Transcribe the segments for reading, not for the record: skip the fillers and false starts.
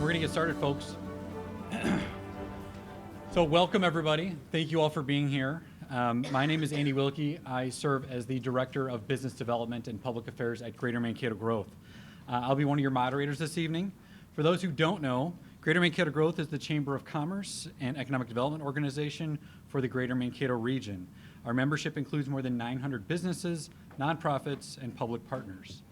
We're going to get started, folks. So welcome, everybody. Thank you all for being here. My name is Andy Wilkie. I serve as the Director of Business Development and Public Affairs at Greater Mankato Growth. I'll be one of your moderators this evening. For those who don't know, Greater Mankato Growth is the Chamber of Commerce and Economic Development organization for the Greater Mankato region. Our membership includes more than 900 businesses, nonprofits, and public partners.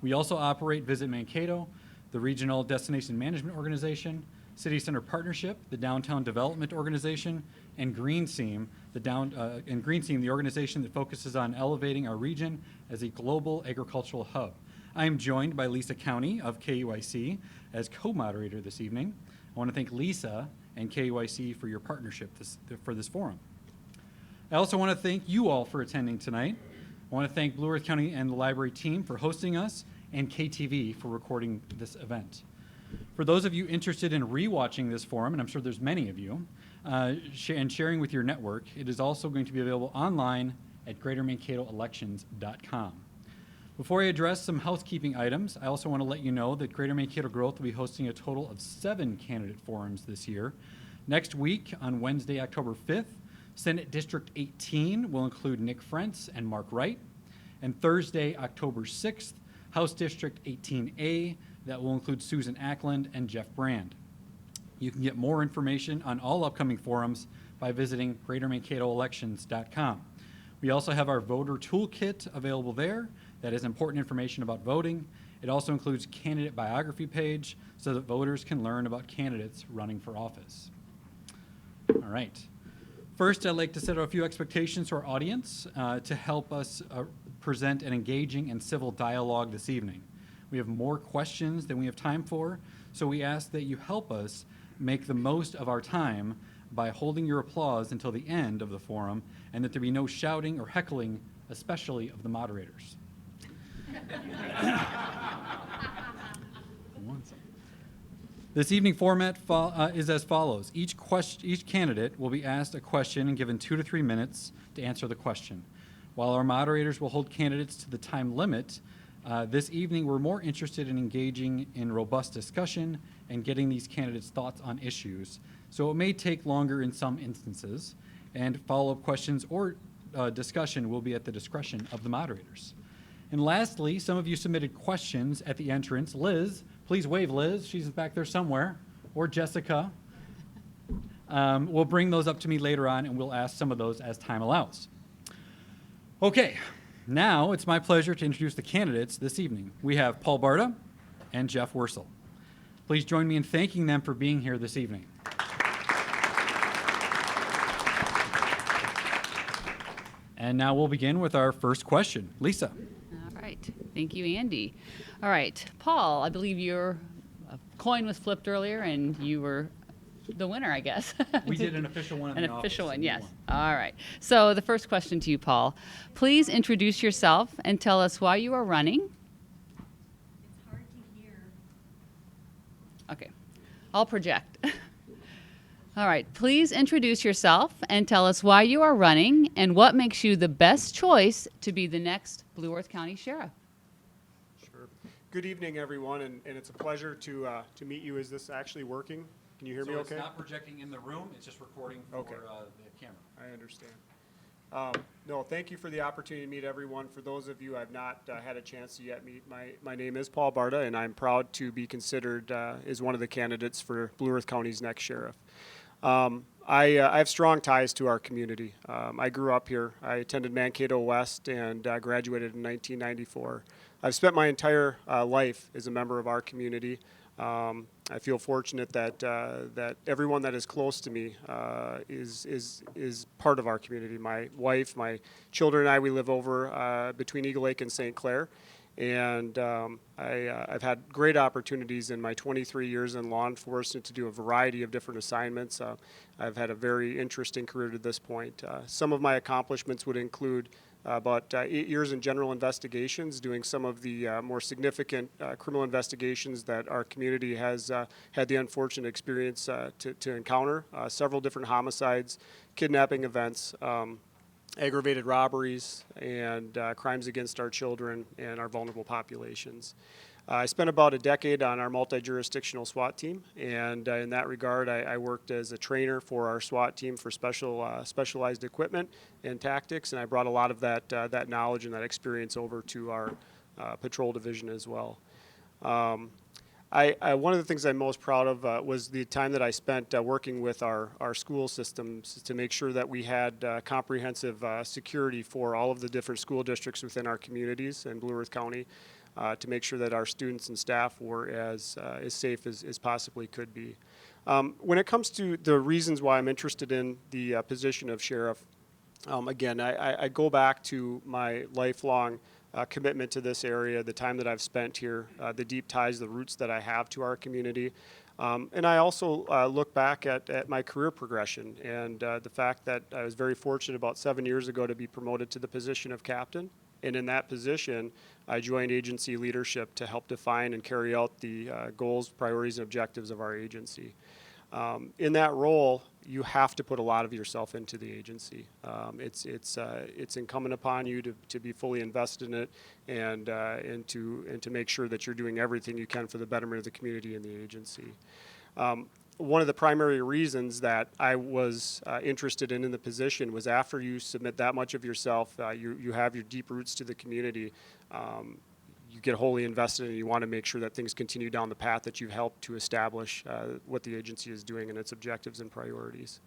We also operate Visit Mankato, the Regional Destination Management Organization, City Center Partnership, the Downtown Development Organization, and Green Seam, the organization that focuses on elevating our region as a global agricultural hub. I am joined by Lisa County of KUIC as co-moderator this evening. I want to thank Lisa and KUIC for your partnership for this forum. I also want to thank you all for attending tonight. I want to thank Blue Earth County and the library team for hosting us, and KTV for recording this event. For those of you interested in rewatching this forum, and I'm sure there's many of you, and sharing with your network, it is also going to be available online at greatermankatoelections.com. Before I address some housekeeping items, I also want to let you know that Greater Mankato Growth will be hosting a total of 7 candidate forums this year. Next week, on Wednesday, October 5th, Senate District 18 will include Nick Frentz and Mark Wright. And Thursday, October 6th, House District 18A, that will include Susan Ackland and Jeff Brand. You can get more information on all upcoming forums by visiting greatermankatoelections.com. We also have our voter toolkit available there. That is important information about voting. It also includes candidate biography page so that voters can learn about candidates running for office. All right. First, I'd like to set out a few expectations to our audience to help us present an engaging and civil dialogue this evening. We have more questions than we have time for, so we ask that you help us make the most of our time by holding your applause until the end of the forum, and that there be no shouting or heckling, especially of the moderators. This evening format is as follows. Each candidate will be asked a question and given 2 to 3 minutes to answer the question. While our moderators will hold candidates to the time limit, this evening we're more interested in engaging in robust discussion and getting these candidates' thoughts on issues. So it may take longer in some instances, and follow-up questions or discussion will be at the discretion of the moderators. And lastly, some of you submitted questions at the entrance. Liz, please wave Liz. She's back there somewhere. Or Jessica. We'll bring those up to me later on, and we'll ask some of those as time allows. Okay, now it's my pleasure to introduce the candidates this evening. We have Paul Barta and Jeff Wursel. Please join me in thanking them for being here this evening. And now we'll begin with our first question. Lisa. All right. Thank you, Andy. All right. Paul, I believe your coin was flipped earlier and you were the winner, I guess. We did an official one in the office. An official one, yes. All right. So the first question to you, Paul. Please introduce yourself and tell us why you are running. It's hard to hear. Okay. I'll project. All right. Please introduce yourself and tell us why you are running and what makes you the best choice to be the next Blue Earth County Sheriff. Sure. Good evening, everyone, and it's a pleasure to meet you. Is this actually working? Can you hear me okay? It's not projecting in the room, it's just recording for the camera. I understand. No, thank you for the opportunity to meet everyone. For those of you I've not had a chance to yet meet, my name is Paul Barta, and I'm proud to be considered as one of the candidates for Blue Earth County's next sheriff. I have strong ties to our community. I grew up here. I attended Mankato West and graduated in 1994. I've spent my entire life as a member of our community. I feel fortunate that everyone that is close to me is part of our community. My wife, my children and I, we live over between Eagle Lake and St. Clair. And I've had great opportunities in my 23 years in law enforcement to do a variety of different assignments. I've had a very interesting career to this point. Some of my accomplishments would include about 8 years in general investigations, doing some of the more significant criminal investigations that our community has had the unfortunate experience to encounter. Several different homicides, kidnapping events, aggravated robberies, and crimes against our children and our vulnerable populations. I spent about a decade on our multi-jurisdictional SWAT team, and in that regard, I worked as a trainer for our SWAT team for specialized equipment and tactics, and I brought a lot of that knowledge and that experience over to our patrol division as well. One of the things I'm most proud of was the time that I spent working with our school systems to make sure that we had comprehensive security for all of the different school districts within our communities in Blue Earth County, to make sure that our students and staff were as safe as possibly could be. When it comes to the reasons why I'm interested in the position of sheriff, again, I go back to my lifelong commitment to this area, the time that I've spent here, the deep ties, the roots that I have to our community. And I also look back at my career progression and the fact that I was very fortunate about 7 years ago to be promoted to the position of captain. And in that position, I joined agency leadership to help define and carry out the goals, priorities, and objectives of our agency. In that role, you have to put a lot of yourself into the agency. It's incumbent upon you to be fully invested in it and to make sure that you're doing everything you can for the betterment of the community and the agency. One of the primary reasons that I was interested in the position was after you submit that much of yourself, you have your deep roots to the community. You get wholly invested and you want to make sure that things continue down the path that you've helped to establish what the agency is doing and its objectives and priorities.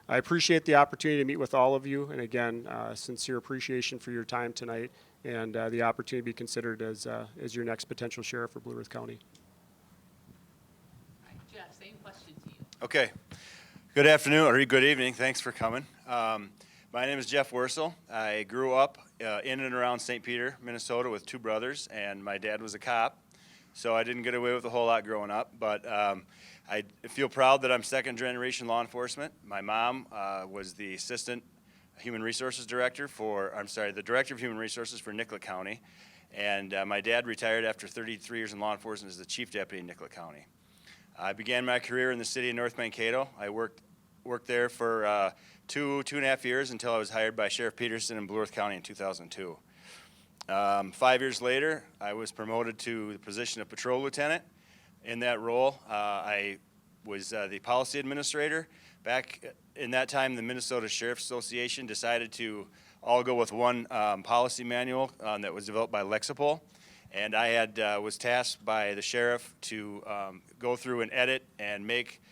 I appreciate the opportunity to meet with all of you, and again, sincere appreciation for your time tonight and the opportunity to be considered as your next potential sheriff for Blue Earth County. All right, Jeff, same question to you. Okay. Good afternoon or good evening. Thanks for coming. My name is Jeff Wursel. I grew up in and around St. Peter, Minnesota with two brothers, and my dad was a cop, so I didn't get away with a whole lot growing up, but I feel proud that I'm second generation law enforcement. My mom was the assistant human resources director the director of human resources for Nicollet County, and my dad retired after 33 years in law enforcement as the chief deputy in Nicollet County. I began my career in the city of North Mankato. I worked there for two and a half years until I was hired by Sheriff Peterson in Blue Earth County in 2002. 5 years later, I was promoted to the position of patrol lieutenant. In that role, I was the policy administrator. Back in that time, the Minnesota Sheriff's Association decided to all go with one policy manual that was developed by Lexipol. And I was tasked by the sheriff to go through and edit and make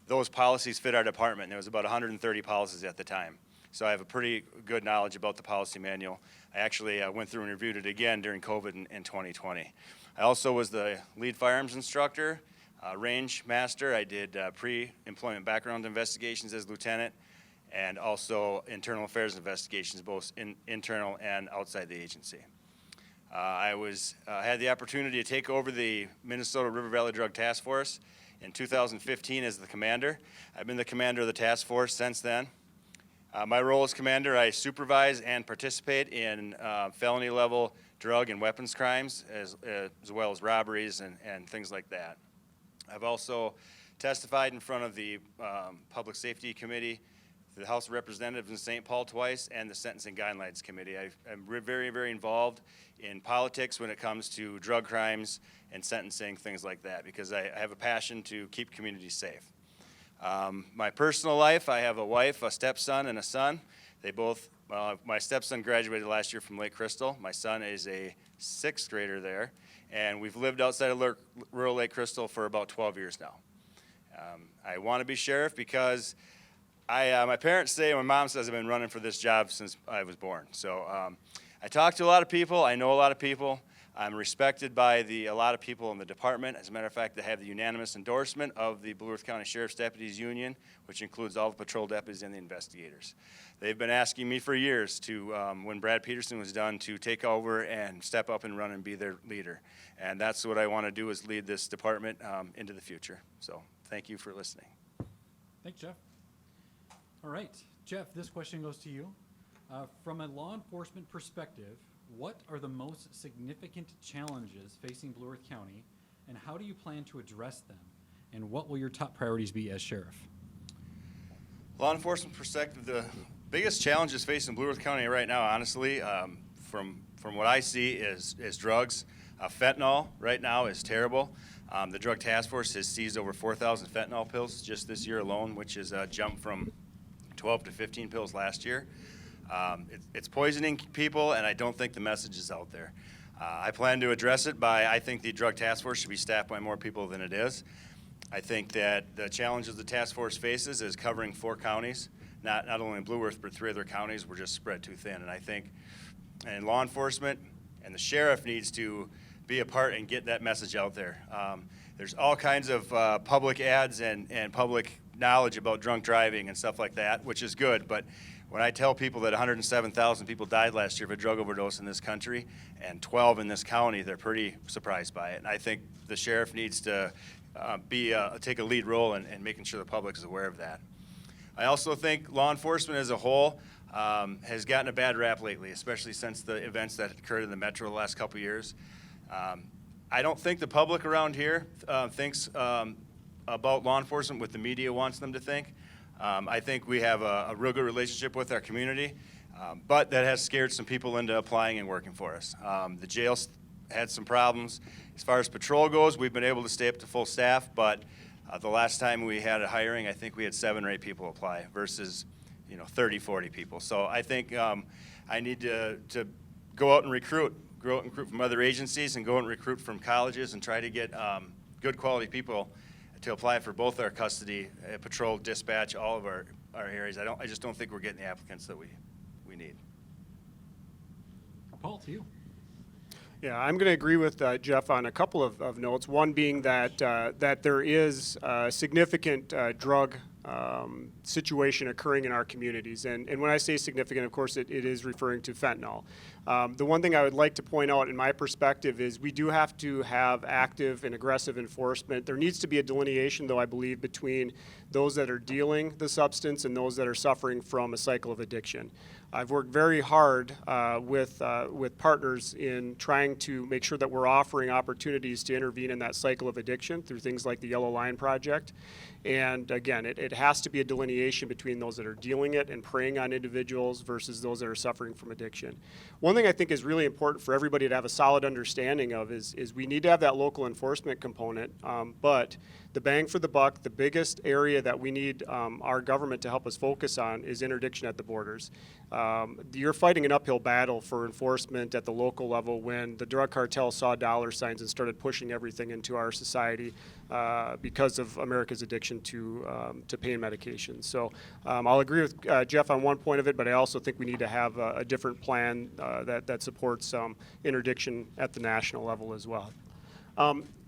those policies fit our department. There was about 130 policies at the time. So I have a pretty good knowledge about the policy manual. I actually went through and reviewed it again during COVID in 2020. I also was the lead firearms instructor, range master. I did pre-employment background investigations as lieutenant, and also internal affairs investigations, both internal and outside the agency. I had the opportunity to take over the Minnesota River Valley Drug Task Force in 2015 as the commander. I've been the commander of the task force since then. My role as commander, I supervise and participate in felony level drug and weapons crimes as well as robberies and things like that. I've also testified in front of the Public Safety Committee, the House of Representatives in St. Paul twice, and the Sentencing Guidelines Committee. I'm very, very involved in politics when it comes to drug crimes and sentencing, things like that, because I have a passion to keep communities safe. My personal life, I have a wife, a stepson, and a son. My stepson graduated last year from Lake Crystal. My son is a 6th grader there, and we've lived outside of rural Lake Crystal for about 12 years now. I want to be sheriff because my parents say, and my mom says, I've been running for this job since I was born. So I talk to a lot of people. I know a lot of people. I'm respected by a lot of people in the department. As a matter of fact, I have the unanimous endorsement of the Blue Earth County Sheriff's Deputies Union, which includes all the patrol deputies and the investigators. They've been asking me for years to, when Brad Peterson was done, to take over and step up and run and be their leader. And that's what I want to do, is lead this department into the future. So thank you for listening. Thanks, Jeff. All right, Jeff, this question goes to you. From a law enforcement perspective, what are the most significant challenges facing Blue Earth County, and how do you plan to address them? And what will your top priorities be as sheriff? Law enforcement perspective, the biggest challenges facing Blue Earth County right now, honestly, from what I see, is drugs. Fentanyl right now is terrible. The Drug Task Force has seized over 4,000 fentanyl pills just this year alone, which is a jump from 12 to 15 pills last year. It's poisoning people, and I don't think the message is out there. I plan to address it by, I think the Drug Task Force should be staffed by more people than it is. I think that the challenges the task force faces is covering 4 counties, not only in Blue Earth, but 3 other counties. We're just spread too thin. And I think and law enforcement and the sheriff needs to be a part and get that message out there. There's all kinds of public ads and public knowledge about drunk driving and stuff like that, which is good. But when I tell people that 107,000 people died last year of a drug overdose in this country and 12 in this county, they're pretty surprised by it. And I think the sheriff needs to take a lead role in making sure the public is aware of that. I also think law enforcement as a whole has gotten a bad rap lately, especially since the events that occurred in the metro the last couple years. I don't think the public around here thinks about law enforcement what the media wants them to think. I think we have a real good relationship with our community, but that has scared some people into applying and working for us. The jails had some problems. As far as patrol goes, we've been able to stay up to full staff, but the last time we had a hiring, I think we had 7 or 8 people apply versus 30, 40 people. So I think I need to go out and recruit from other agencies and go out and recruit from colleges and try to get good quality people to apply for both our custody, patrol, dispatch, all of our areas. I just don't think we're getting the applicants that we need. Paul, to you. Yeah, I'm going to agree with Jeff on a couple of notes. One being that that there is a significant drug situation occurring in our communities. And when I say significant, of course, it is referring to fentanyl. The one thing I would like to point out in my perspective is we do have to have active and aggressive enforcement. There needs to be a delineation, though, I believe, between those that are dealing the substance and those that are suffering from a cycle of addiction. I've worked very hard with partners in trying to make sure that we're offering opportunities to intervene in that cycle of addiction through things like the Yellow Line Project. And again, it has to be a delineation between those that are dealing it and preying on individuals versus those that are suffering from addiction. One thing I think is really important for everybody to have a solid understanding of is we need to have that local enforcement component, but the bang for the buck, the biggest area that we need our government to help us focus on is interdiction at the borders. You're fighting an uphill battle for enforcement at the local level when the drug cartel saw dollar signs and started pushing everything into our society because of America's addiction to pain medications. So I'll agree with Jeff on one point of it, but I also think we need to have a different plan that supports interdiction at the national level as well.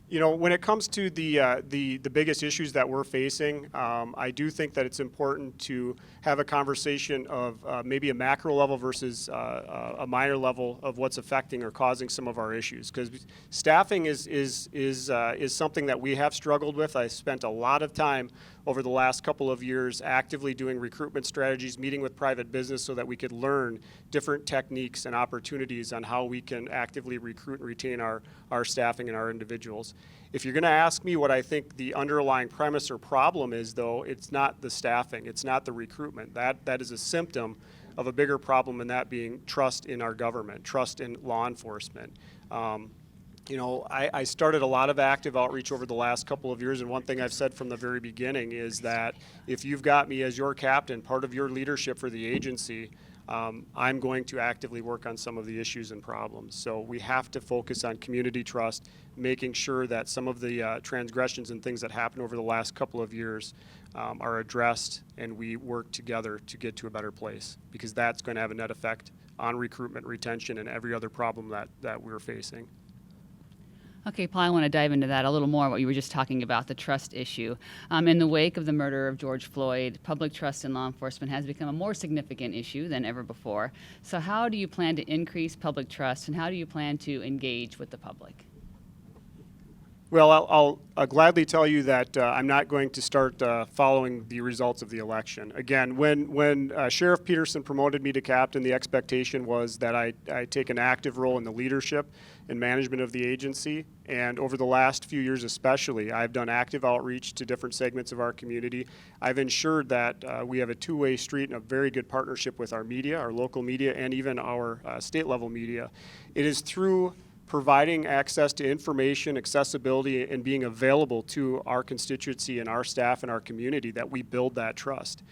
When it comes to the biggest issues that we're facing, I do think that it's important to have a conversation of maybe a macro level versus a minor level of what's affecting or causing some of our issues. Because staffing is something that we have struggled with. I spent a lot of time over the last couple of years actively doing recruitment strategies, meeting with private business so that we could learn different techniques and opportunities on how we can actively recruit and retain our staffing and our individuals. If you're going to ask me what I think the underlying premise or problem is, though, it's not the staffing, it's not the recruitment. That is a symptom of a bigger problem, and that being trust in our government, trust in law enforcement. I started a lot of active outreach over the last couple of years, and one thing I've said from the very beginning is that if you've got me as your captain, part of your leadership for the agency, I'm going to actively work on some of the issues and problems. So we have to focus on community trust, making sure that some of the transgressions and things that happened over the last couple of years are addressed, and we work together to get to a better place, because that's going to have a net effect on recruitment, retention, and every other problem that we're facing. Okay, Paul, I want to dive into that a little more, what you were just talking about, the trust issue. In the wake of the murder of George Floyd, public trust in law enforcement has become a more significant issue than ever before. So how do you plan to increase public trust, and how do you plan to engage with the public? Well, I'll gladly tell you that I'm not going to start following the results of the election. Again, when Sheriff Peterson promoted me to captain, the expectation was that I take an active role in the leadership and management of the agency. And over the last few years especially, I've done active outreach to different segments of our community. I've ensured that we have a two-way street and a very good partnership with our media, our local media, and even our state-level media. It is through providing access to information, accessibility, and being available to our constituency and our staff and our community that we build that trust.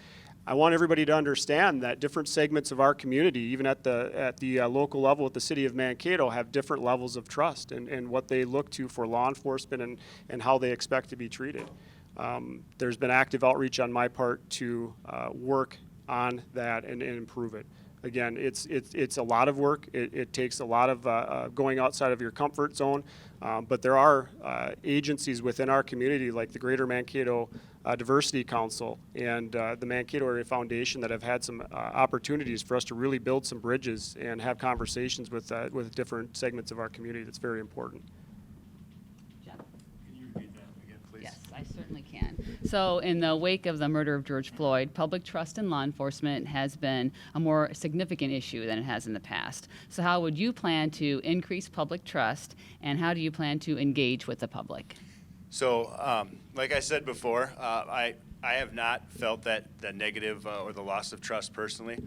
I want everybody to understand that different segments of our community, even at the local level at the city of Mankato, have different levels of trust and what they look to for law enforcement and how they expect to be treated. There's been active outreach on my part to work on that and improve it. Again, it's a lot of work. It takes a lot of going outside of your comfort zone, but there are agencies within our community like the Greater Mankato Diversity Council and the Mankato Area Foundation that have had some opportunities for us to really build some bridges and have conversations with different segments of our community. That's very important. Jeff? Can you repeat that again, please? Yes, I certainly can. So in the wake of the murder of George Floyd, public trust in law enforcement has been a more significant issue than it has in the past. So how would you plan to increase public trust, and how do you plan to engage with the public? So, like I said before, I have not felt that negative or the loss of trust personally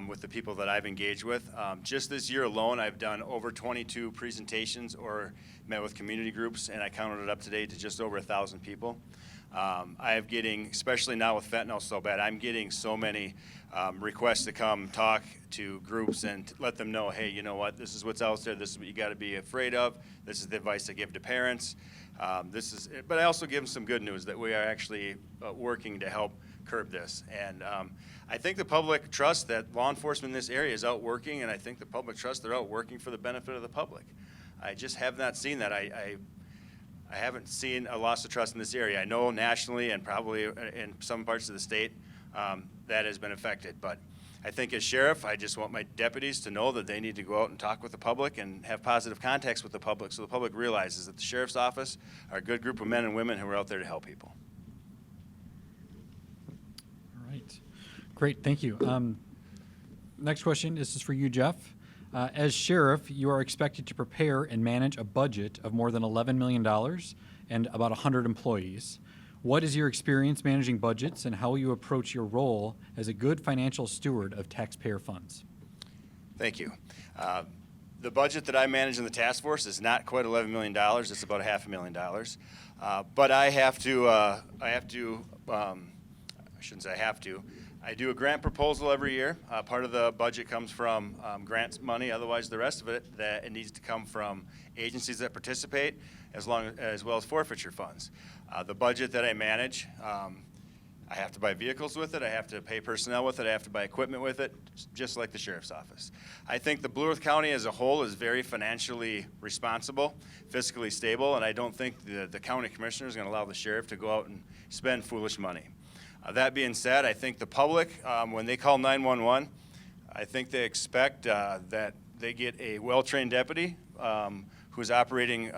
with the people that I've engaged with. Just this year alone, I've done over 22 presentations or met with community groups, and I counted it up today to just over 1,000 people. I am getting, especially now with fentanyl so bad, I'm getting so many requests to come talk to groups and let them know, hey, you know what, this is what's out there, this is what you got to be afraid of, this is the advice I give to parents. But I also give them some good news that we are actually working to help curb this. And I think the public trust that law enforcement in this area is out working, and I think the public trust they're out working for the benefit of the public. I just have not seen that. I haven't seen a loss of trust in this area. I know nationally and probably in some parts of the state that has been affected. But I think as sheriff, I just want my deputies to know that they need to go out and talk with the public and have positive contacts with the public so the public realizes that the sheriff's office are a good group of men and women who are out there to help people. All right. Great, thank you. Next question, this is for you, Jeff. As sheriff, you are expected to prepare and manage a budget of more than $11 million and about 100 employees. What is your experience managing budgets, and how will you approach your role as a good financial steward of taxpayer funds? Thank you. The budget that I manage in the task force is not quite $11 million. It's about $500,000. But I shouldn't say I have to. I do a grant proposal every year. Part of the budget comes from grants money. Otherwise, the rest of it, it needs to come from agencies that participate, as well as forfeiture funds. The budget that I manage, I have to buy vehicles with it. I have to pay personnel with it. I have to buy equipment with it, just like the sheriff's office. I think the Blue Earth County as a whole is very financially responsible, fiscally stable, and I don't think the county commissioner is going to allow the sheriff to go out and spend foolish money. That being said, I think the public, when they call 911, I think they expect that they get a well-trained deputy who's operating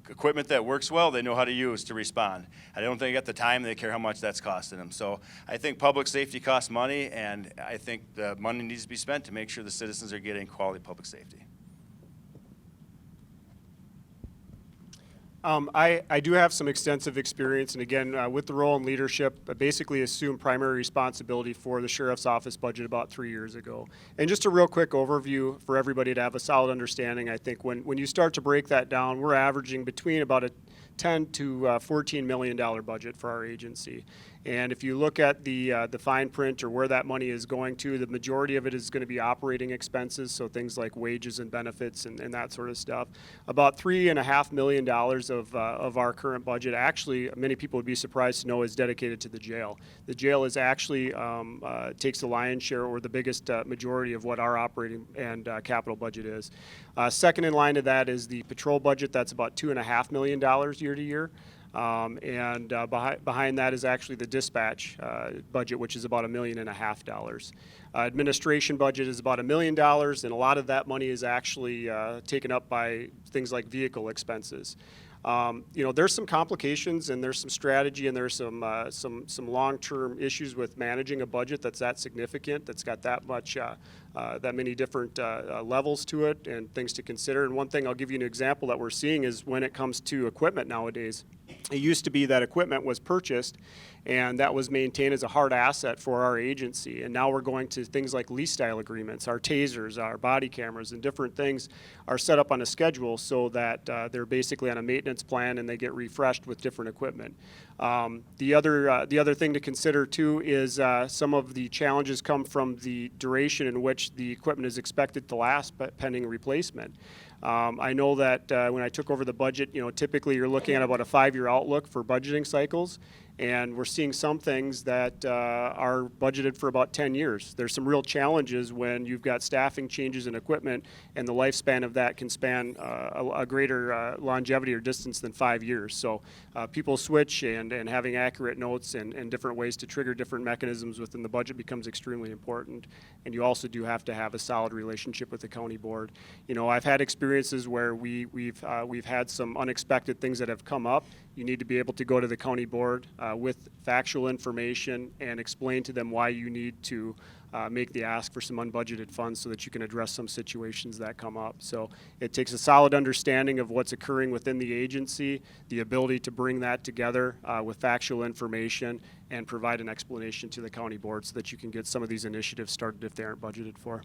equipment that works well, they know how to use to respond. I don't think at the time they care how much that's costing them. So I think public safety costs money, and I think the money needs to be spent to make sure the citizens are getting quality public safety. I do have some extensive experience, and again, with the role in leadership, I basically assumed primary responsibility for the sheriff's office budget about 3 years ago. And just a real quick overview for everybody to have a solid understanding, I think when you start to break that down, we're averaging between about a $10 to $14 million budget for our agency. And if you look at the fine print or where that money is going to, the majority of it is going to be operating expenses, so things like wages and benefits and that sort of stuff. About $3.5 million of our current budget, actually, many people would be surprised to know, is dedicated to the jail. The jail is actually takes the lion's share or the biggest majority of what our operating and capital budget is. Second in line to that is the patrol budget. That's about $2.5 million year to year. Behind that is actually the dispatch budget, which is about $1.5 million. Administration budget is about $1 million, and a lot of that money is actually taken up by things like vehicle expenses. There's some complications, and there's some strategy, and there's some long-term issues with managing a budget that's that significant, that's got that much many different levels to it and things to consider. And one thing I'll give you an example that we're seeing is when it comes to equipment nowadays. It used to be that equipment was purchased and that was maintained as a hard asset for our agency. And now we're going to things like lease style agreements. Our tasers, our body cameras, and different things are set up on a schedule so that they're basically on a maintenance plan and they get refreshed with different equipment. The other thing to consider too is some of the challenges come from the duration in which the equipment is expected to last pending replacement. I know that when I took over the budget, typically you're looking at about a 5-year outlook for budgeting cycles, and we're seeing some things that are budgeted for about 10 years. There's some real challenges when you've got staffing changes in equipment, and the lifespan of that can span a greater longevity or distance than 5 years. So people switch, and having accurate notes and different ways to trigger different mechanisms within the budget becomes extremely important. And you also do have to have a solid relationship with the county board. I've had experiences where we've had some unexpected things that have come up. You need to be able to go to the county board with factual information and explain to them why you need to make the ask for some unbudgeted funds so that you can address some situations that come up. So it takes a solid understanding of what's occurring within the agency, the ability to bring that together with factual information and provide an explanation to the county board so that you can get some of these initiatives started if they aren't budgeted for.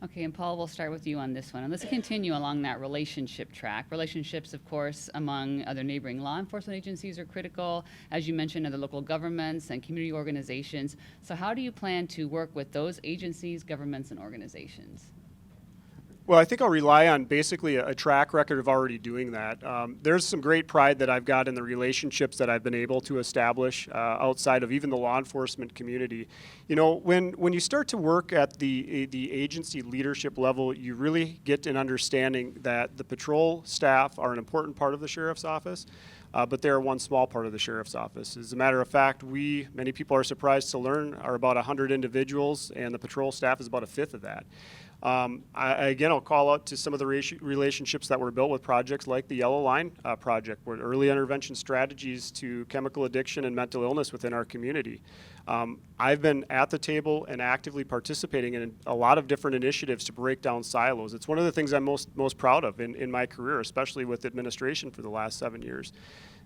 Okay, and Paul, we'll start with you on this one. And let's continue along that relationship track. Relationships, of course, among other neighboring law enforcement agencies are critical, as you mentioned, other local governments and community organizations. So how do you plan to work with those agencies, governments, and organizations? Well, I think I'll rely on basically a track record of already doing that. There's some great pride that I've got in the relationships that I've been able to establish outside of even the law enforcement community. When you start to work at the agency leadership level, you really get an understanding that the patrol staff are an important part of the sheriff's office. But they're one small part of the sheriff's office. As a matter of fact, many people are surprised to learn, are about 100 individuals, and the patrol staff is about a fifth of that. I'll call out to some of the relationships that were built with projects like the Yellow Line project, where early intervention strategies to chemical addiction and mental illness within our community. I've been at the table and actively participating in a lot of different initiatives to break down silos. It's one of the things I'm most proud of in my career, especially with administration for the last 7 years.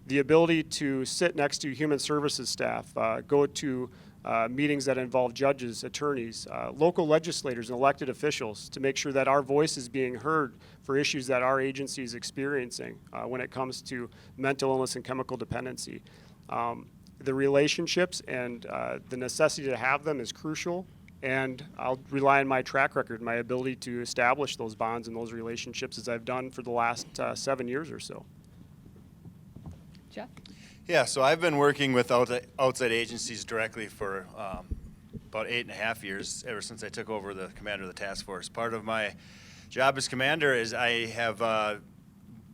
The ability to sit next to human services staff, go to meetings that involve judges, attorneys, local legislators, and elected officials to make sure that our voice is being heard for issues that our agency is experiencing when it comes to mental illness and chemical dependency. The relationships and the necessity to have them is crucial, and I'll rely on my track record, my ability to establish those bonds and those relationships as I've done for the last 7 years or so. Jeff? Yeah, so I've been working with outside agencies directly for about 8.5 years, ever since I took over the commander of the task force. Part of my job as commander is I have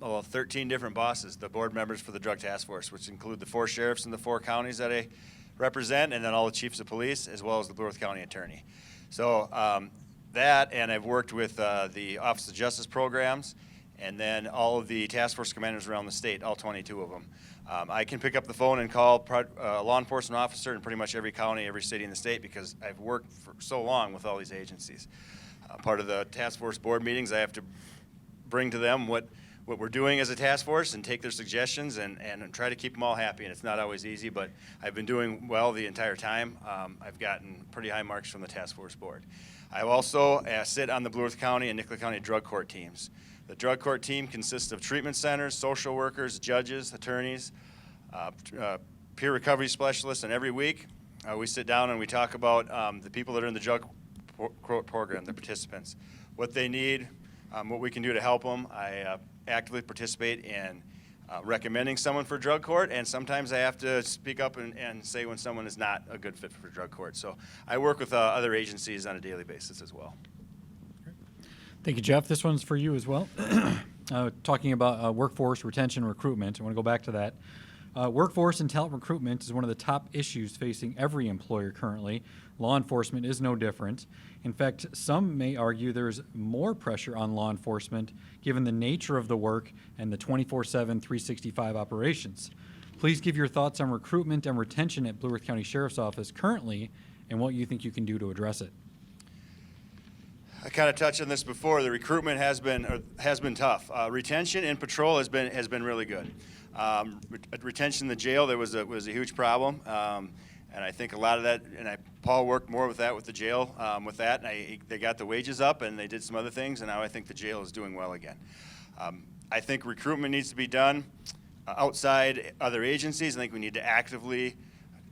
13 different bosses, the board members for the drug task force, which include the 4 sheriffs in the 4 counties that I represent, and then all the chiefs of police, as well as the Blue Earth County attorney. So that, and I've worked with the Office of Justice programs, and then all of the task force commanders around the state, all 22 of them. I can pick up the phone and call a law enforcement officer in pretty much every county, every city in the state, because I've worked for so long with all these agencies. Part of the task force board meetings, I have to bring to them what we're doing as a task force and take their suggestions and try to keep them all happy. And it's not always easy, but I've been doing well the entire time. I've gotten pretty high marks from the task force board. I also sit on the Blue Earth County and Nicollet County drug court teams. The drug court team consists of treatment centers, social workers, judges, attorneys, peer recovery specialists, and every week we sit down and we talk about the people that are in the drug court program, the participants, what they need, what we can do to help them. I actively participate in recommending someone for drug court, and sometimes I have to speak up and say when someone is not a good fit for drug court. So I work with other agencies on a daily basis as well. Thank you, Jeff. This one's for you as well. Talking about workforce retention and recruitment. I want to go back to that. Workforce and talent recruitment is one of the top issues facing every employer currently. Law enforcement is no different. In fact, some may argue there's more pressure on law enforcement given the nature of the work and the 24/7, 365 operations. Please give your thoughts on recruitment and retention at Blue Earth County Sheriff's Office currently and what you think you can do to address it. I kind of touched on this before. The recruitment has been tough. Retention in patrol has been really good. Retention in the jail, there was a huge problem, and I think a lot of that. And Paul worked more with that with the jail with that, and they got the wages up and they did some other things, and now I think the jail is doing well again. I think recruitment needs to be done outside other agencies. I think we need to actively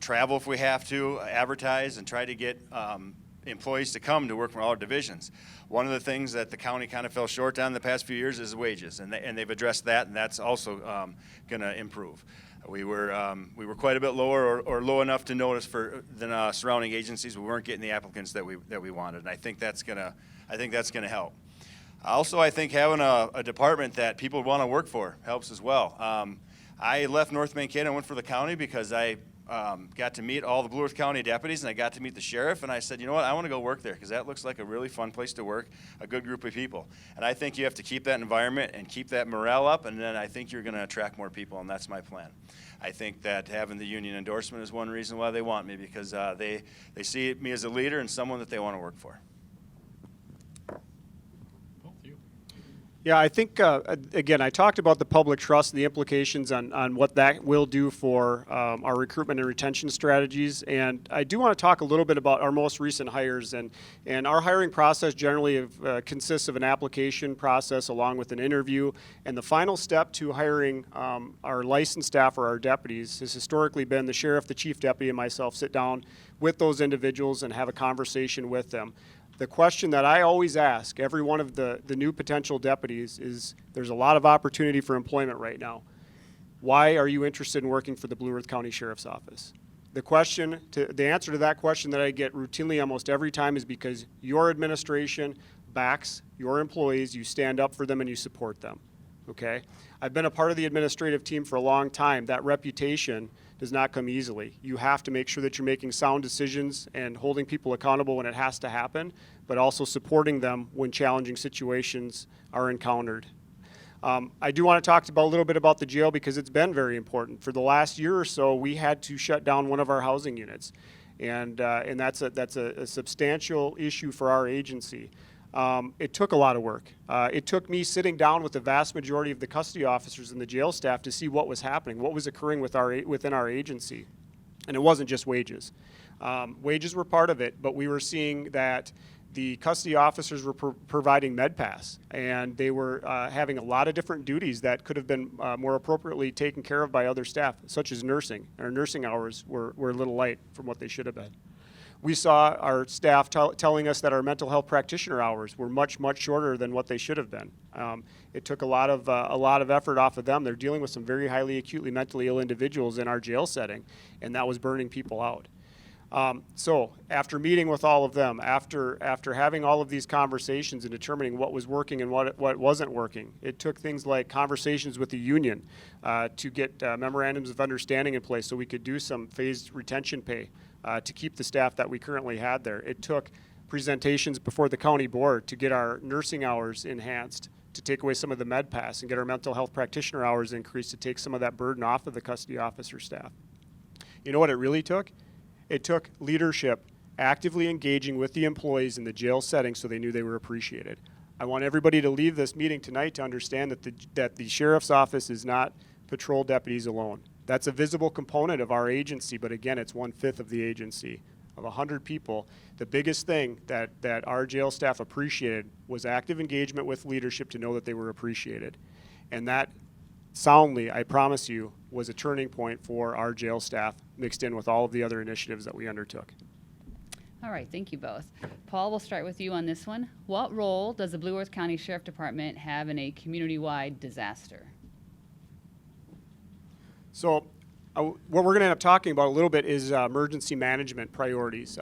travel if we have to, advertise, and try to get employees to come to work from all our divisions. One of the things that the county kind of fell short on the past few years is wages, and they've addressed that, and that's also going to improve. We were quite a bit lower or low enough to notice than surrounding agencies. We weren't getting the applicants that we wanted, and I think that's gonna help. Also, I think having a department that people want to work for helps as well. I left North Mankato and went for the county because I got to meet all the Blue Earth County deputies, and I got to meet the sheriff, and I said, you know what, I want to go work there because that looks like a really fun place to work, a good group of people. And I think you have to keep that environment and keep that morale up, and then I think you're going to attract more people, and that's my plan. I think that having the union endorsement is one reason why they want me, because they see me as a leader and someone that they want to work for. Yeah, I think, again, I talked about the public trust and the implications on what that will do for our recruitment and retention strategies. And I do want to talk a little bit about our most recent hires. And our hiring process generally consists of an application process along with an interview. And the final step to hiring our licensed staff or our deputies has historically been the sheriff, the chief deputy, and myself sit down with those individuals and have a conversation with them. The question that I always ask every one of the new potential deputies is, there's a lot of opportunity for employment right now. Why are you interested in working for the Blue Earth County Sheriff's Office? The answer to that question that I get routinely almost every time is because your administration backs your employees, you stand up for them, and you support them. Okay? I've been a part of the administrative team for a long time. That reputation does not come easily. You have to make sure that you're making sound decisions and holding people accountable when it has to happen, but also supporting them when challenging situations are encountered. I do want to talk a little bit about the jail because it's been very important. For the last year or so, we had to shut down one of our housing units, and that's a substantial issue for our agency. It took a lot of work. It took me sitting down with the vast majority of the custody officers and the jail staff to see what was happening, what was occurring within our agency. And it wasn't just wages. Wages were part of it, but we were seeing that the custody officers were providing MedPass, and they were having a lot of different duties that could have been more appropriately taken care of by other staff, such as nursing. Our nursing hours were a little light from what they should have been. We saw our staff telling us that our mental health practitioner hours were much shorter than what they should have been. It took a lot of effort off of them. They're dealing with some very highly acutely mentally ill individuals in our jail setting, and that was burning people out. So after meeting with all of them, after having all of these conversations and determining what was working and what wasn't working, it took things like conversations with the union to get memorandums of understanding in place so we could do some phased retention pay to keep the staff that we currently had there. It took presentations before the county board to get our nursing hours enhanced, to take away some of the MedPass and get our mental health practitioner hours increased to take some of that burden off of the custody officer staff. You know what it really took? It took leadership actively engaging with the employees in the jail setting so they knew they were appreciated. I want everybody to leave this meeting tonight to understand that the sheriff's office is not patrol deputies alone. That's a visible component of our agency, but again, it's 1/5 of the agency. Of 100 people, the biggest thing that our jail staff appreciated was active engagement with leadership to know that they were appreciated. And that soundly, I promise you, was a turning point for our jail staff mixed in with all of the other initiatives that we undertook. All right, thank you both. Paul, we'll start with you on this one. What role does the Blue Earth County Sheriff Department have in a community-wide disaster? So what we're going to end up talking about a little bit is emergency management priorities.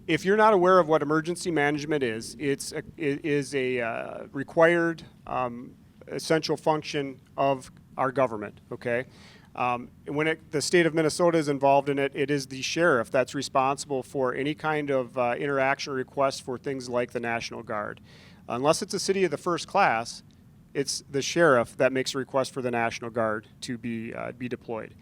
If you're not aware of what emergency management is, it is a required essential function of our government, okay? When the state of Minnesota is involved in it, it is the sheriff that's responsible for any kind of interaction request for things like the National Guard. Unless it's a city of the first class, it's the sheriff that makes a request for the National Guard to be deployed.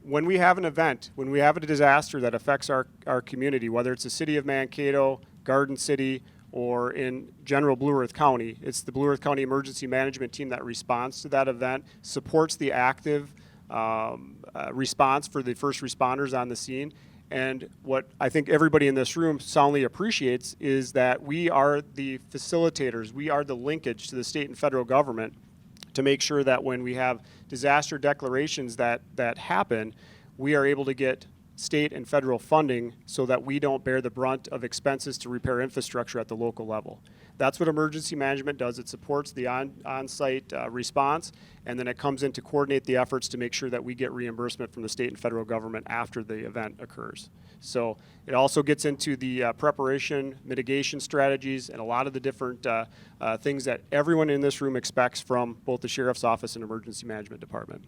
When we have an event, when we have a disaster that affects our community, whether it's the city of Mankato, Garden City, or in general Blue Earth County, it's the Blue Earth County Emergency Management Team that responds to that event, supports the active response for the first responders on the scene. And what I think everybody in this room soundly appreciates is that we are the facilitators, we are the linkage to the state and federal government to make sure that when we have disaster declarations that happen, we are able to get state and federal funding so that we don't bear the brunt of expenses to repair infrastructure at the local level. That's what emergency management does. It supports the on-site response, and then it comes in to coordinate the efforts to make sure that we get reimbursement from the state and federal government after the event occurs. So it also gets into the preparation, mitigation strategies, and a lot of the different things that everyone in this room expects from both the Sheriff's Office and Emergency Management Department.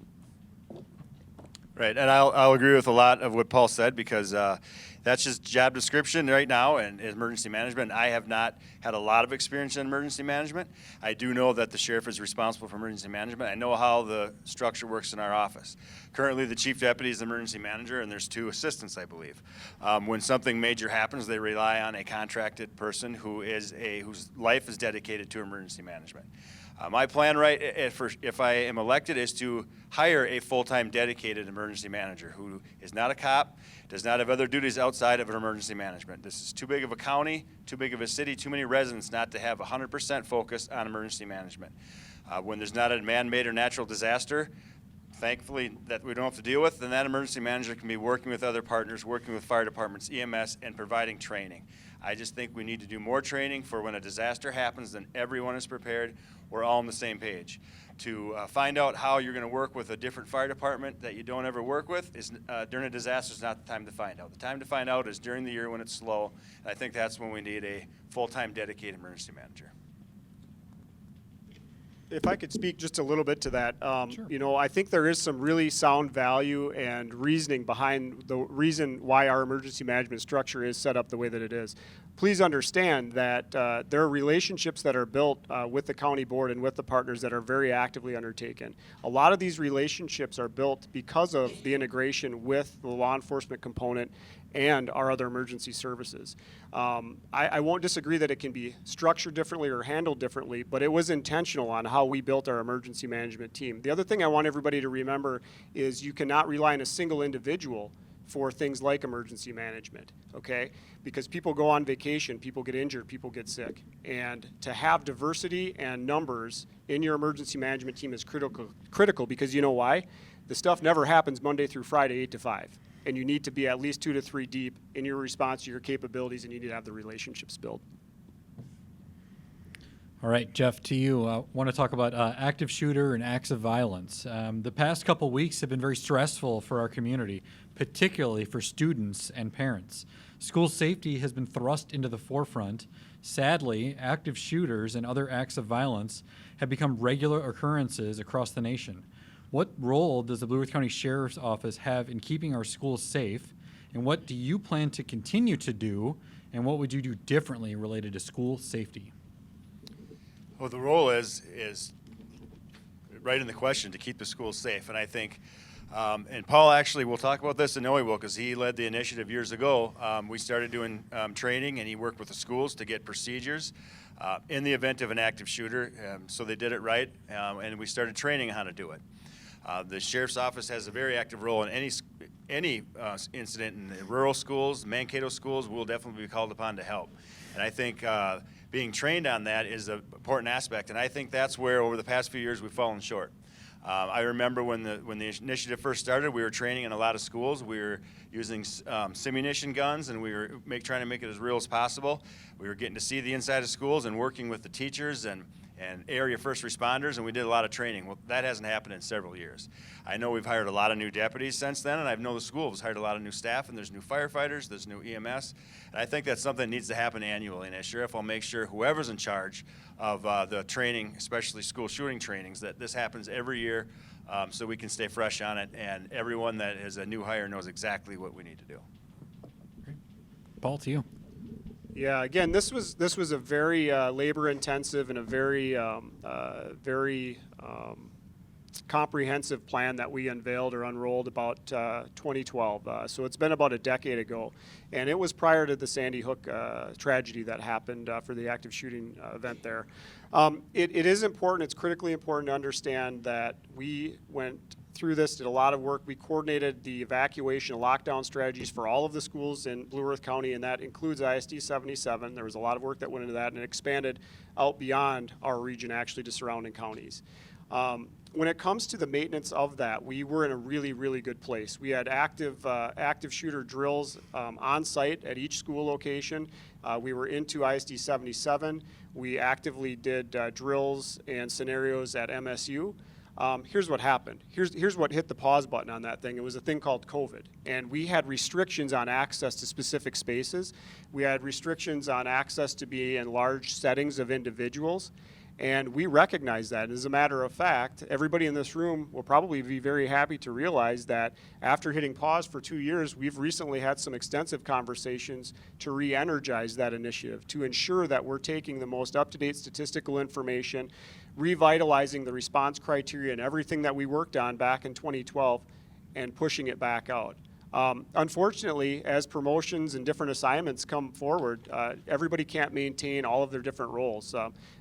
Right, and I'll agree with a lot of what Paul said, because that's just job description right now in emergency management. I have not had a lot of experience in emergency management. I do know that the sheriff is responsible for emergency management. I know how the structure works in our office. Currently, the chief deputy is the emergency manager, and there's 2 assistants, I believe. When something major happens, they rely on a contracted person whose life is dedicated to emergency management. My plan, if I am elected, is to hire a full-time dedicated emergency manager who is not a cop, does not have other duties outside of emergency management. This is too big of a county, too big of a city, too many residents not to have 100% focus on emergency management. When there's not a man-made or natural disaster, thankfully, that we don't have to deal with, then that emergency manager can be working with other partners, working with fire departments, EMS, and providing training. I just think we need to do more training for when a disaster happens, then everyone is prepared. We're all on the same page. To find out how you're going to work with a different fire department that you don't ever work with is during a disaster is not the time to find out. The time to find out is during the year when it's slow. And I think that's when we need a full-time dedicated emergency manager. If I could speak just a little bit to that, Sure. you know, I think there is some really sound value and reasoning behind the reason why our emergency management structure is set up the way that it is. Please understand that there are relationships that are built with the county board and with the partners that are very actively undertaken. A lot of these relationships are built because of the integration with the law enforcement component and our other emergency services. I won't disagree that it can be structured differently or handled differently, but it was intentional on how we built our emergency management team. The other thing I want everybody to remember is you cannot rely on a single individual for things like emergency management, okay? Because people go on vacation, people get injured, people get sick. And to have diversity and numbers in your emergency management team is critical because you know why? The stuff never happens Monday through Friday, 8 to 5. And you need to be at least 2 to 3 deep in your response to your capabilities, and you need to have the relationships built. All right, Jeff, to you. I want to talk about active shooter and acts of violence. The past couple weeks have been very stressful for our community, particularly for students and parents. School safety has been thrust into the forefront. Sadly, active shooters and other acts of violence have become regular occurrences across the nation. What role does the Blue Earth County Sheriff's Office have in keeping our schools safe, and what do you plan to continue to do, and what would you do differently related to school safety? Well, the role is right in the question, to keep the schools safe. And I think, and Paul actually will talk about this, and know he will, because he led the initiative years ago. We started doing training, and he worked with the schools to get procedures in the event of an active shooter, so they did it right, and we started training how to do it. The Sheriff's Office has a very active role in any incident in the rural schools, Mankato schools. We'll definitely be called upon to help. And I think being trained on that is an important aspect, and I think that's where over the past few years we've fallen short. I remember when the initiative first started, we were training in a lot of schools. We were using simunition guns, and we were trying to make it as real as possible. We were getting to see the inside of schools and working with the teachers and area first responders, and we did a lot of training. Well, that hasn't happened in several years. I know we've hired a lot of new deputies since then, and I know the school has hired a lot of new staff, and there's new firefighters, there's new EMS, and I think that's something that needs to happen annually. And as sheriff, I'll make sure whoever's in charge of the training, especially school shooting trainings, that this happens every year so we can stay fresh on it, and everyone that is a new hire knows exactly what we need to do. Great. Paul, to you. Yeah, again, this was a very labor-intensive and a very comprehensive plan that we unveiled or unrolled about 2012. So it's been about a decade ago. And it was prior to the Sandy Hook tragedy that happened for the active shooting event there. It is important, it's critically important to understand that we went through this, did a lot of work. We coordinated the evacuation and lockdown strategies for all of the schools in Blue Earth County, and that includes ISD 77. There was a lot of work that went into that, and it expanded out beyond our region, actually, to surrounding counties. When it comes to the maintenance of that, we were in a really, really good place. We had active shooter drills on site at each school location. We were into ISD 77. We actively did drills and scenarios at MSU. Here's what happened. Here's what hit the pause button on that thing. It was a thing called COVID. And we had restrictions on access to specific spaces. We had restrictions on access to be in large settings of individuals. And we recognize that. As a matter of fact, everybody in this room will probably be very happy to realize that after hitting pause for 2 years, we've recently had some extensive conversations to re-energize that initiative, to ensure that we're taking the most up-to-date statistical information, revitalizing the response criteria and everything that we worked on back in 2012 and pushing it back out. Unfortunately, as promotions and different assignments come forward, everybody can't maintain all of their different roles.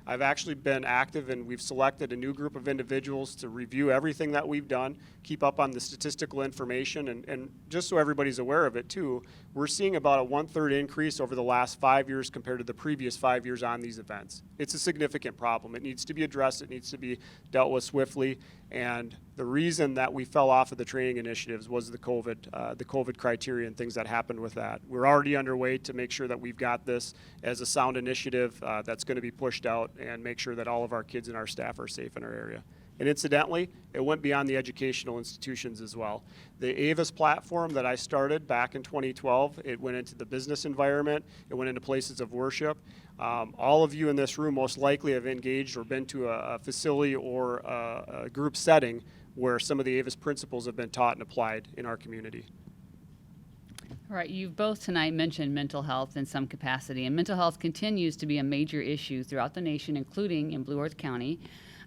I've actually been active, and we've selected a new group of individuals to review everything that we've done, keep up on the statistical information, and just so everybody's aware of it too, we're seeing about a 1/3 increase over the last 5 years compared to the previous 5 years on these events. It's a significant problem. It needs to be addressed. It needs to be dealt with swiftly. And the reason that we fell off of the training initiatives was the COVID criteria and things that happened with that. We're already underway to make sure that we've got this as a sound initiative that's going to be pushed out and make sure that all of our kids and our staff are safe in our area. And incidentally, it went beyond the educational institutions as well. The AVIS platform that I started back in 2012, it went into the business environment, it went into places of worship. All of you in this room most likely have engaged or been to a facility or a group setting where some of the AVIS principles have been taught and applied in our community. All right, you've both tonight mentioned mental health in some capacity, and mental health continues to be a major issue throughout the nation, including in Blue Earth County.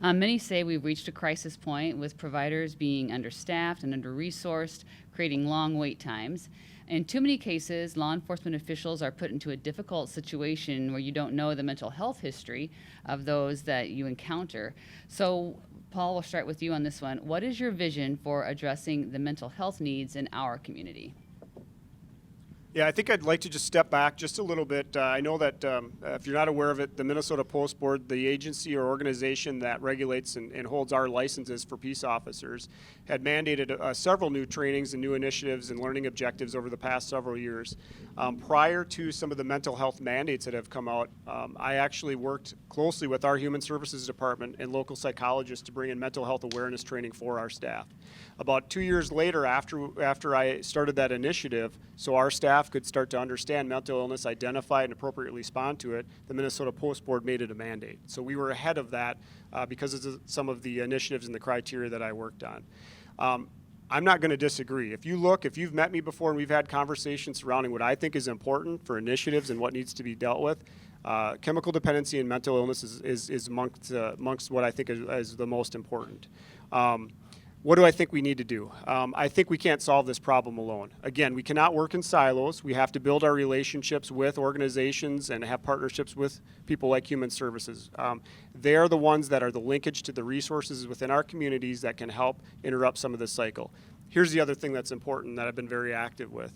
Many say we've reached a crisis point with providers being understaffed and under-resourced, creating long wait times. In too many cases, law enforcement officials are put into a difficult situation where you don't know the mental health history of those that you encounter. So, Paul, we'll start with you on this one. What is your vision for addressing the mental health needs in our community? Yeah, I think I'd like to just step back just a little bit. I know that if you're not aware of it, the Minnesota Post Board, the agency or organization that regulates and holds our licenses for peace officers, had mandated several new trainings and new initiatives and learning objectives over the past several years. Prior to some of the mental health mandates that have come out, I actually worked closely with our Human Services Department and local psychologists to bring in mental health awareness training for our staff. About 2 years later, after I started that initiative, so our staff could start to understand mental illness, identify it, and appropriately respond to it, the Minnesota Post Board made it a mandate. So we were ahead of that because of some of the initiatives and the criteria that I worked on. I'm not going to disagree. If you've met me before and we've had conversations surrounding what I think is important for initiatives and what needs to be dealt with, chemical dependency and mental illness is amongst what I think is the most important. What do I think we need to do? I think we can't solve this problem alone. Again, we cannot work in silos. We have to build our relationships with organizations and have partnerships with people like Human Services. They're the ones that are the linkage to the resources within our communities that can help interrupt some of this cycle. Here's the other thing that's important that I've been very active with.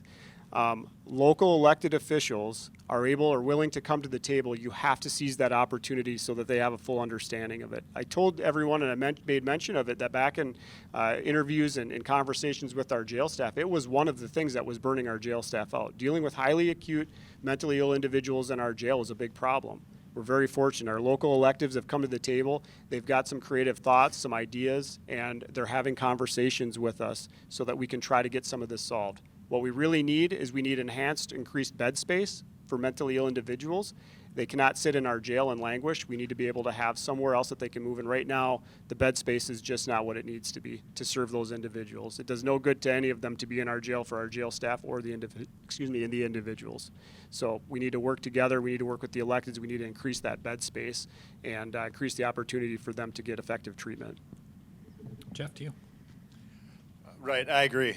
Local elected officials are able or willing to come to the table. You have to seize that opportunity so that they have a full understanding of it. I told everyone, and I made mention of it, that back in interviews and conversations with our jail staff, it was one of the things that was burning our jail staff out. Dealing with highly acute, mentally ill individuals in our jail is a big problem. We're very fortunate. Our local electives have come to the table. They've got some creative thoughts, some ideas, and they're having conversations with us so that we can try to get some of this solved. What we really need is we need increased bed space for mentally ill individuals. They cannot sit in our jail and languish. We need to be able to have somewhere else that they can move. And right now, the bed space is just not what it needs to be to serve those individuals. It does no good to any of them to be in our jail for our jail staff or the individuals. So we need to work together. We need to work with the electeds. We need to increase that bed space and increase the opportunity for them to get effective treatment. Jeff, to you. Right, I agree.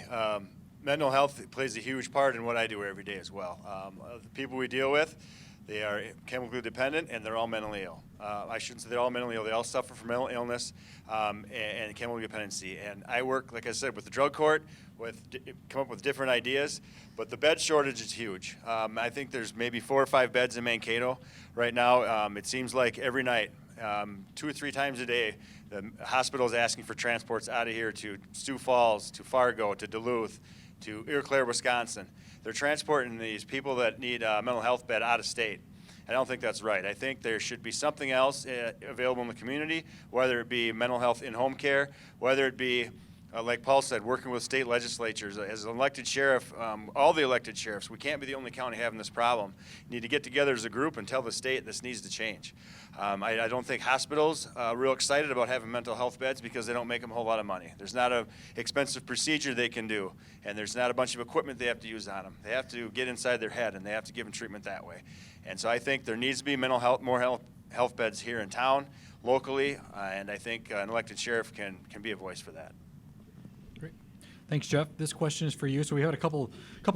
Mental health plays a huge part in what I do every day as well. The people we deal with, they are chemically dependent and they're all mentally ill. I shouldn't say they're all mentally ill. They all suffer from mental illness and chemical dependency. And I work, like I said, with the drug court, come up with different ideas. But the bed shortage is huge. I think there's maybe 4 or 5 beds in Mankato right now. It seems like every night, 2 or 3 times a day, the hospital is asking for transports out of here to Sioux Falls, to Fargo, to Duluth, to Eau Claire, Wisconsin. They're transporting these people that need a mental health bed out of state. I don't think that's right. I think there should be something else available in the community, whether it be mental health in-home care, whether it be, like Paul said, working with state legislatures. As an elected sheriff, all the elected sheriffs, we can't be the only county having this problem. You need to get together as a group and tell the state this needs to change. I don't think hospitals are real excited about having mental health beds because they don't make them a whole lot of money. There's not an expensive procedure they can do, and there's not a bunch of equipment they have to use on them. They have to get inside their head, and they have to give them treatment that way. And so I think there needs to be more health beds here in town, locally, and I think an elected sheriff can be a voice for that. Great. Thanks, Jeff. This question is for you. So we had a couple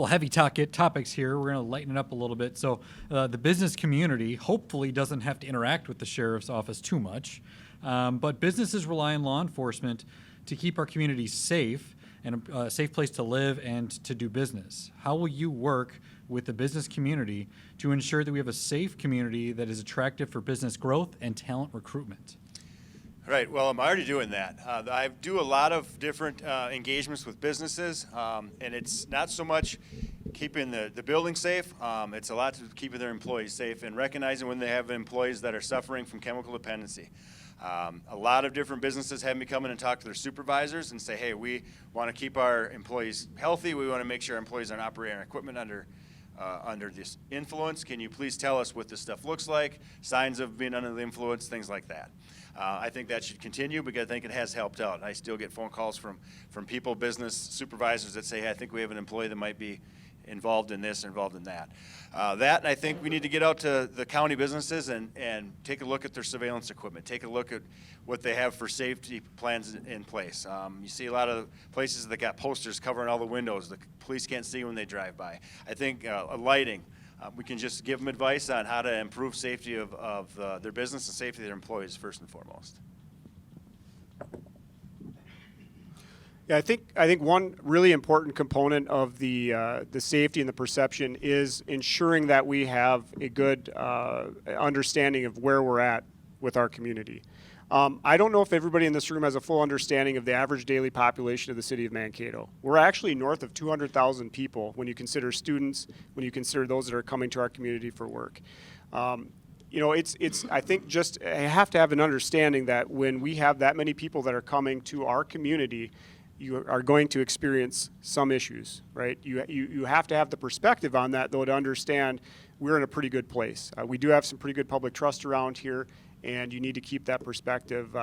heavy topics here. We're going to lighten it up a little bit. So the business community hopefully doesn't have to interact with the sheriff's office too much, but businesses rely on law enforcement to keep our communities safe and a safe place to live and to do business. How will you work with the business community to ensure that we have a safe community that is attractive for business growth and talent recruitment? Right. Well, I'm already doing that. I do a lot of different engagements with businesses, and it's not so much keeping the building safe. It's a lot to keeping their employees safe and recognizing when they have employees that are suffering from chemical dependency. A lot of different businesses have me come in and talk to their supervisors and say, hey, we want to keep our employees healthy. We want to make sure our employees aren't operating our equipment under this influence. Can you please tell us what this stuff looks like, signs of being under the influence, things like that. I think that should continue because I think it has helped out. I still get phone calls from people, business supervisors that say, hey, I think we have an employee that might be involved in this, involved in that. And I think we need to get out to the county businesses and take a look at their surveillance equipment, take a look at what they have for safety plans in place. You see a lot of places that got posters covering all the windows. The police can't see when they drive by. I think lighting. We can just give them advice on how to improve safety of their business and safety of their employees first and foremost. Yeah, I think one really important component of the safety and the perception is ensuring that we have a good understanding of where we're at with our community. I don't know if everybody in this room has a full understanding of the average daily population of the city of Mankato. We're actually north of 200,000 people when you consider students, when you consider those that are coming to our community for work. You know, I think just I have to have an understanding that when we have that many people that are coming to our community, you are going to experience some issues, right? You have to have the perspective on that, though, to understand we're in a pretty good place. We do have some pretty good public trust around here, and you need to keep that perspective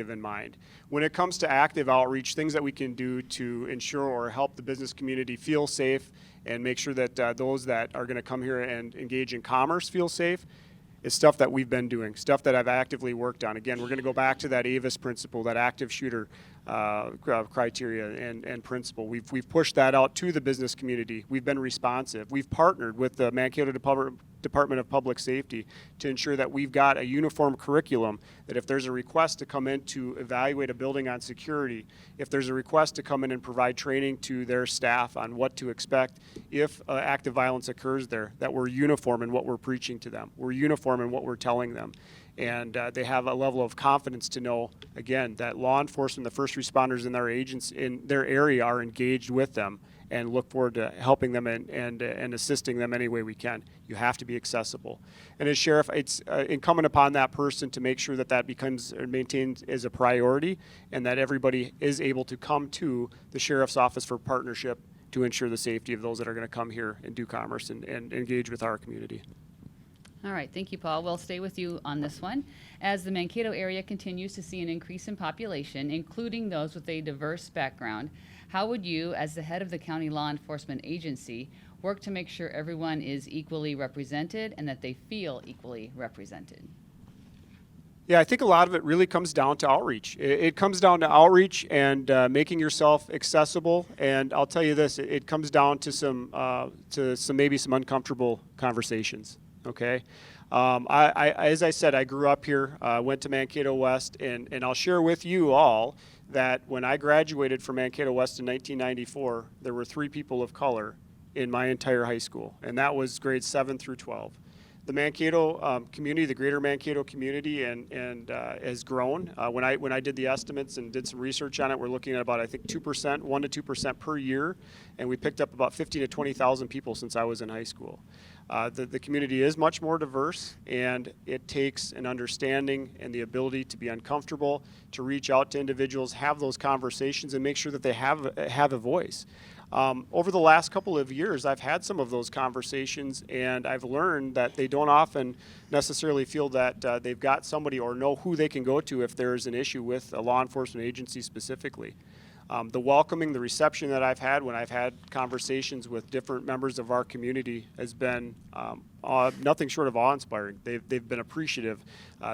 in mind. When it comes to active outreach, things that we can do to ensure or help the business community feel safe and make sure that those that are going to come here and engage in commerce feel safe is stuff that we've been doing, stuff that I've actively worked on. Again, we're going to go back to that AVIS principle, that active shooter criteria and principle. We've pushed that out to the business community. We've been responsive. We've partnered with the Mankato Department of Public Safety to ensure that we've got a uniform curriculum, that if there's a request to come in to evaluate a building on security, if there's a request to come in and provide training to their staff on what to expect if active violence occurs there, that we're uniform in what we're preaching to them. We're uniform in what we're telling them. And they have a level of confidence to know, again, that law enforcement, the first responders in their agents in their area are engaged with them and look forward to helping them and assisting them any way we can. You have to be accessible. And as sheriff, it's incumbent upon that person to make sure that that becomes maintained as a priority and that everybody is able to come to the sheriff's office for partnership to ensure the safety of those that are going to come here and do commerce and engage with our community. All right, thank you, Paul. We'll stay with you on this one. As the Mankato area continues to see an increase in population, including those with a diverse background, how would you, as the head of the county law enforcement agency, work to make sure everyone is equally represented and that they feel equally represented? Yeah, I think a lot of it really comes down to outreach. It comes down to outreach and making yourself accessible. And I'll tell you this: it comes down to some maybe some uncomfortable conversations. Okay, as I said, I grew up here, went to Mankato West, and I'll share with you all that when I graduated from Mankato West in 1994, there were 3 people of color in my entire high school, and that was grades 7 through 12. The Mankato community, the greater Mankato community, and has grown. When I did the estimates and did some research on it, we're looking at about, I think, 2%, 1 to 2% per year, and we picked up about 15 to 20,000 people since I was in high school. The community is much more diverse, and it takes an understanding and the ability to be uncomfortable, to reach out to individuals, have those conversations, and make sure that they have a voice. Over the last couple of years, I've had some of those conversations, and I've learned that they don't often necessarily feel that they've got somebody or know who they can go to if there's an issue with a law enforcement agency specifically. The welcoming, the reception that I've had when I've had conversations with different members of our community has been nothing short of awe-inspiring. They've been appreciative.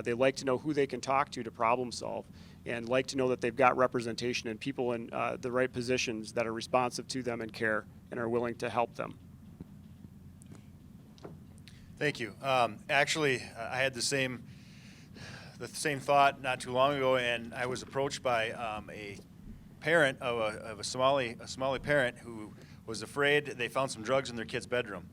They like to know who they can talk to problem solve, and like to know that they've got representation and people in the right positions that are responsive to them and care and are willing to help them. Thank you. Actually, I had the same thought not too long ago, and I was approached by a parent of a Somali parent who was afraid they found some drugs in their kid's bedroom.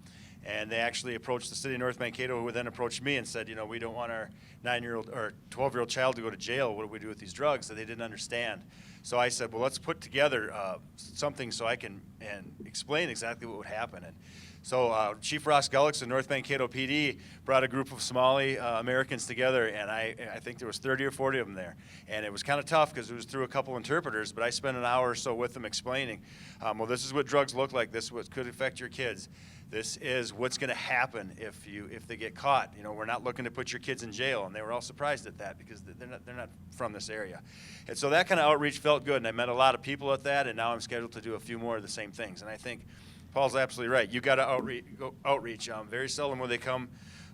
And they actually approached the city of North Mankato, who then approached me and said, we don't want our 9-year-old or 12-year-old child to go to jail. What do we do with these drugs? That they didn't understand. So I said, well, let's put together something so I can explain exactly what would happen. And so Chief Ross Gullicks of North Mankato PD brought a group of Somali Americans together, and I think there was 30 or 40 of them there. And it was kind of tough because it was through a couple interpreters, but I spent an hour or so with them explaining, well, this is what drugs look like. This is what could affect your kids. This is what's going to happen if they get caught. We're not looking to put your kids in jail, and they were all surprised at that because they're not from this area. And so that kind of outreach felt good, and I met a lot of people at that, and now I'm scheduled to do a few more of the same things. And I think Paul's absolutely right. You got to outreach. Very seldom will they come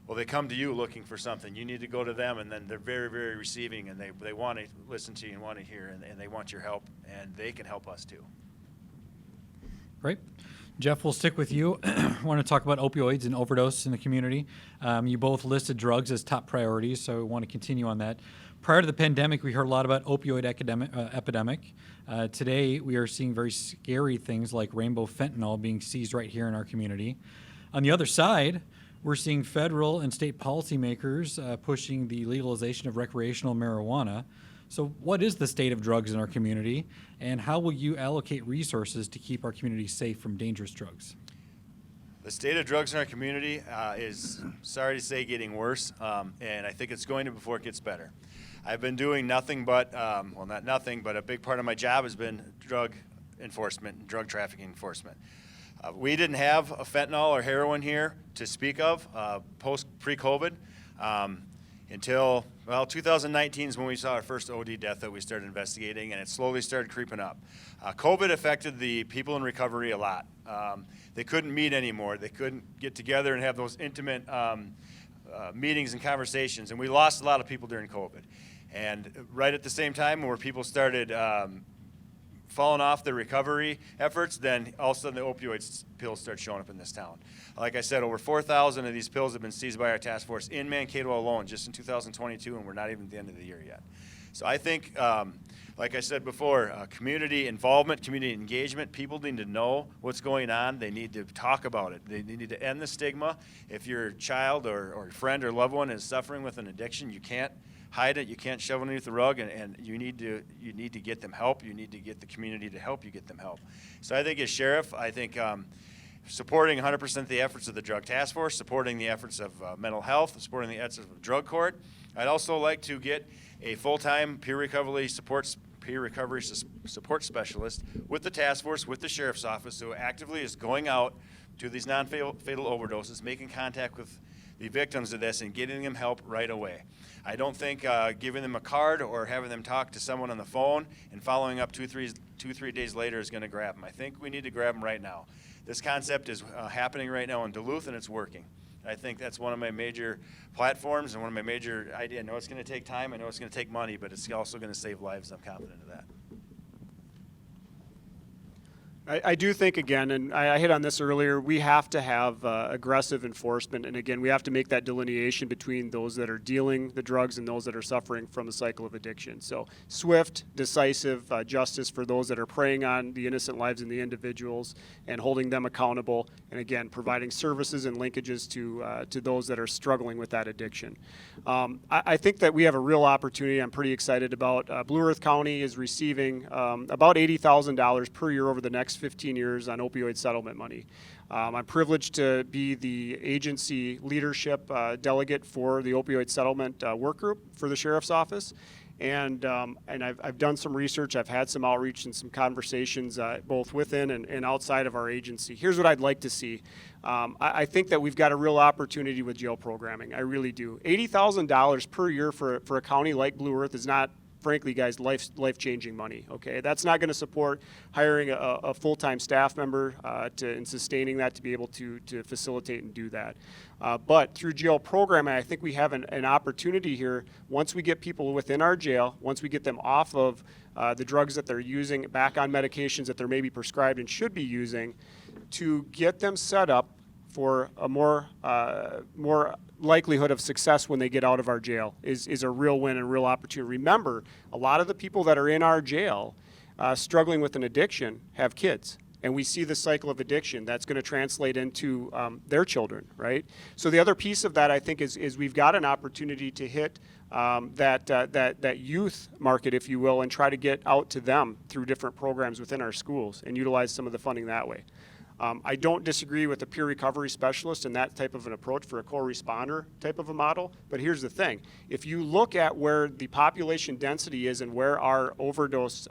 to you looking for something. You need to go to them, and then they're very, very receiving, and they want to listen to you and want to hear, and they want your help, and they can help us too. Great. Jeff, we'll stick with you. I want to talk about opioids and overdose in the community. You both listed drugs as top priorities, so I want to continue on that. Prior to the pandemic, we heard a lot about opioid epidemic. Today, we are seeing very scary things like rainbow fentanyl being seized right here in our community. On the other side, we're seeing federal and state policymakers pushing the legalization of recreational marijuana. So what is the state of drugs in our community, and how will you allocate resources to keep our community safe from dangerous drugs? The state of drugs in our community is, sorry to say, getting worse, and I think it's going to before it gets better. I've been doing nothing but, well, not nothing, but a big part of my job has been drug enforcement and drug trafficking enforcement. We didn't have a fentanyl or heroin here to speak of pre-COVID. Until, 2019 is when we saw our first OD death that we started investigating, and it slowly started creeping up. COVID affected the people in recovery a lot. They couldn't meet anymore. They couldn't get together and have those intimate meetings and conversations, and we lost a lot of people during COVID. And right at the same time where people started falling off their recovery efforts, then all of a sudden the opioid pills start showing up in this town. Like I said, over 4,000 of these pills have been seized by our task force in Mankato alone just in 2022, and we're not even at the end of the year yet. So I think, like I said before, community involvement, community engagement, people need to know what's going on. They need to talk about it. They need to end the stigma. If your child or friend or loved one is suffering with an addiction, you can't hide it. You can't shove it underneath the rug, and you need to get them help. You need to get the community to help you get them help. So I think as sheriff, I think supporting 100% the efforts of the drug task force, supporting the efforts of mental health, supporting the efforts of drug court. I'd also like to get a full-time peer recovery support specialist with the task force, with the sheriff's office, who actively is going out to these non-fatal overdoses, making contact with the victims of this and getting them help right away. I don't think giving them a card or having them talk to someone on the phone and following up 2-3 days later is going to grab them. I think we need to grab them right now. This concept is happening right now in Duluth, and it's working. I think that's one of my major platforms and one of my major ideas. I know it's going to take time, I know it's going to take money, but it's also going to save lives. I'm confident of that. I do think, again, and I hit on this earlier, we have to have aggressive enforcement. And again, we have to make that delineation between those that are dealing the drugs and those that are suffering from the cycle of addiction. So swift, decisive justice for those that are preying on the innocent lives and the individuals and holding them accountable. And again, providing services and linkages to those that are struggling with that addiction. I think that we have a real opportunity I'm pretty excited about. Blue Earth County is receiving about $80,000 per year over the next 15 years on opioid settlement money. I'm privileged to be the agency leadership delegate for the opioid settlement work group for the sheriff's office. And I've done some research, I've had some outreach and some conversations both within and outside of our agency. Here's what I'd like to see. I think that we've got a real opportunity with jail programming. I really do. $80,000 per year for a county like Blue Earth is not, frankly, guys, life-changing money, okay? That's not going to support hiring a full-time staff member and sustaining that to be able to facilitate and do that. But through jail programming, I think we have an opportunity here, once we get people within our jail, once we get them off of the drugs that they're using, back on medications that they're maybe prescribed and should be using, to get them set up for a more likelihood of success when they get out of our jail is a real win and real opportunity. Remember, a lot of the people that are in our jail struggling with an addiction have kids. And we see the cycle of addiction that's going to translate into their children, right? So the other piece of that, I think, is we've got an opportunity to hit that youth market, if you will, and try to get out to them through different programs within our schools and utilize some of the funding that way. I don't disagree with the peer recovery specialist and that type of an approach for a co-responder type of a model, but here's the thing. If you look at where the population density is and where our overdose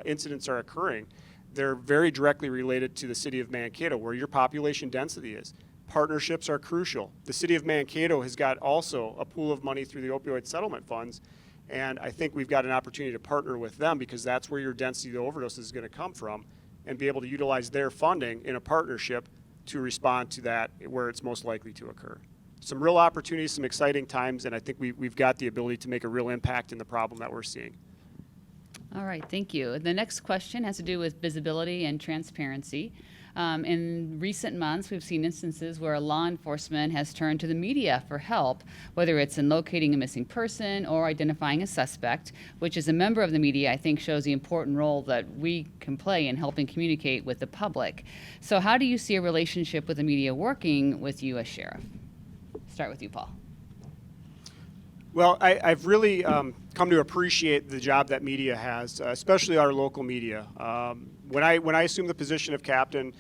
incidents are occurring, they're very directly related to the city of Mankato, where your population density is. Partnerships are crucial. The city of Mankato has got also a pool of money through the opioid settlement funds, and I think we've got an opportunity to partner with them because that's where your density of overdose is going to come from, and be able to utilize their funding in a partnership to respond to that where it's most likely to occur. Some real opportunities, some exciting times, and I think we've got the ability to make a real impact in the problem that we're seeing. All right, thank you. The next question has to do with visibility and transparency. In recent months, we've seen instances where law enforcement has turned to the media for help, whether it's in locating a missing person or identifying a suspect, which as a member of the media, I think shows the important role that we can play in helping communicate with the public. So how do you see a relationship with the media working with you as sheriff? Start with you, Paul. Well, I've really come to appreciate the job that media has, especially our local media. When I assumed the position of captain,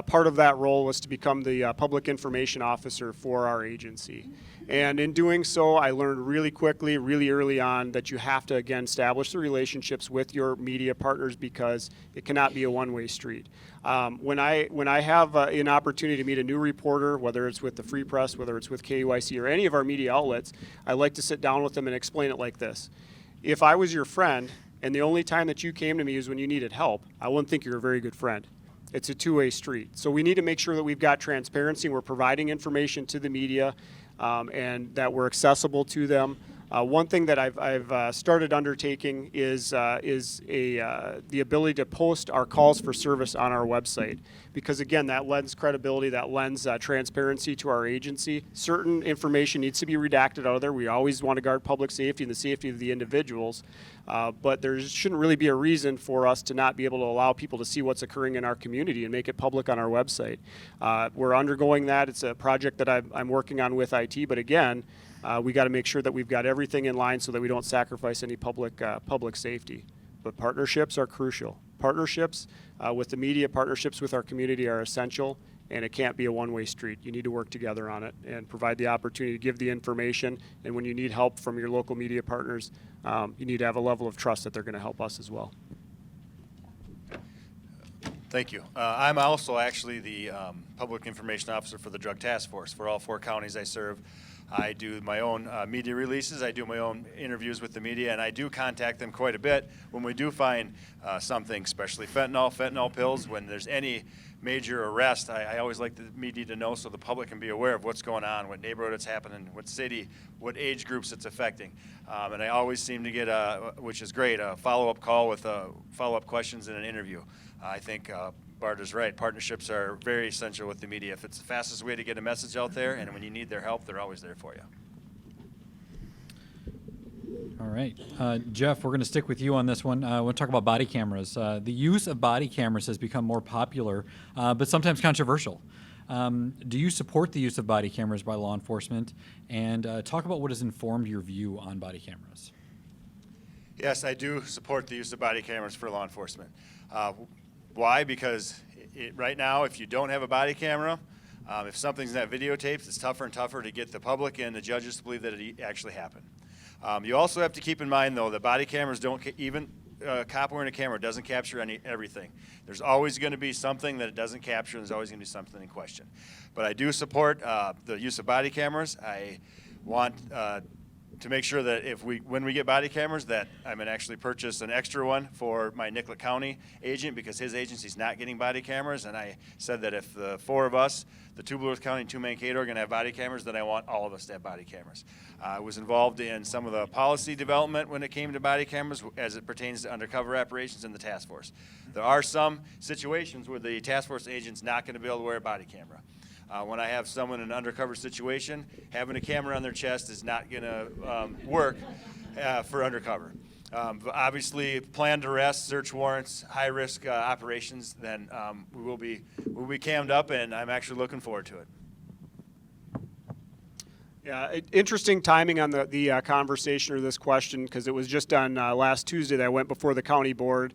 part of that role was to become the public information officer for our agency. And in doing so, I learned really quickly, really early on, that you have to, again, establish the relationships with your media partners because it cannot be a one-way street. When I have an opportunity to meet a new reporter, whether it's with the Free Press, whether it's with KUIC or any of our media outlets, I like to sit down with them and explain it like this. If I was your friend and the only time that you came to me is when you needed help, I wouldn't think you're a very good friend. It's a two-way street. So we need to make sure that we've got transparency and we're providing information to the media and that we're accessible to them. One thing that I've started undertaking is the ability to post our calls for service on our website, because again, that lends credibility, that lends transparency to our agency. Certain information needs to be redacted out of there. We always want to guard public safety and the safety of the individuals, but there shouldn't really be a reason for us to not be able to allow people to see what's occurring in our community and make it public on our website. We're undergoing that. It's a project that I'm working on with IT, but again, we got to make sure that we've got everything in line so that we don't sacrifice any public safety. But partnerships are crucial. Partnerships with the media, partnerships with our community are essential, and it can't be a one-way street. You need to work together on it and provide the opportunity to give the information. And when you need help from your local media partners, you need to have a level of trust that they're going to help us as well. Thank you. I'm also actually the public information officer for the Drug Task Force for all 4 counties I serve. I do my own media releases. I do my own interviews with the media, and I do contact them quite a bit when we do find something, especially fentanyl pills. When there's any major arrest, I always like the media to know so the public can be aware of what's going on, what neighborhood it's happening, what city, what age groups it's affecting. And I always seem to get, which is great, a follow-up call with follow-up questions in an interview. I think Barda's right. Partnerships are very essential with the media. If it's the fastest way to get a message out there, and when you need their help, they're always there for you. All right. Jeff, we're going to stick with you on this one. I want to talk about body cameras. The use of body cameras has become more popular, but sometimes controversial. Do you support the use of body cameras by law enforcement? And talk about what has informed your view on body cameras. Yes, I do support the use of body cameras for law enforcement. Why? Because right now, if you don't have a body camera, if something's not videotaped, it's tougher and tougher to get the public and the judges to believe that it actually happened. You also have to keep in mind, though, that body cameras don't, even a cop wearing a camera doesn't capture everything. There's always going to be something that it doesn't capture, and there's always going to be something in question. But I do support the use of body cameras. I want to make sure that when we get body cameras, that I'm going to actually purchase an extra one for my Nicollet County agent, because his agency's not getting body cameras. And I said that if the 4 of us, the 2 Blue Earth County and 2 Mankato, are going to have body cameras, then I want all of us to have body cameras. I was involved in some of the policy development when it came to body cameras as it pertains to undercover operations in the task force. There are some situations where the task force agent's not going to be able to wear a body camera. When I have someone in an undercover situation, having a camera on their chest is not going to work for undercover. Obviously, planned arrests, search warrants, high-risk operations, then we'll be cammed up, and I'm actually looking forward to it. Yeah, interesting timing on the conversation or this question, because it was just on last Tuesday that I went before the county board,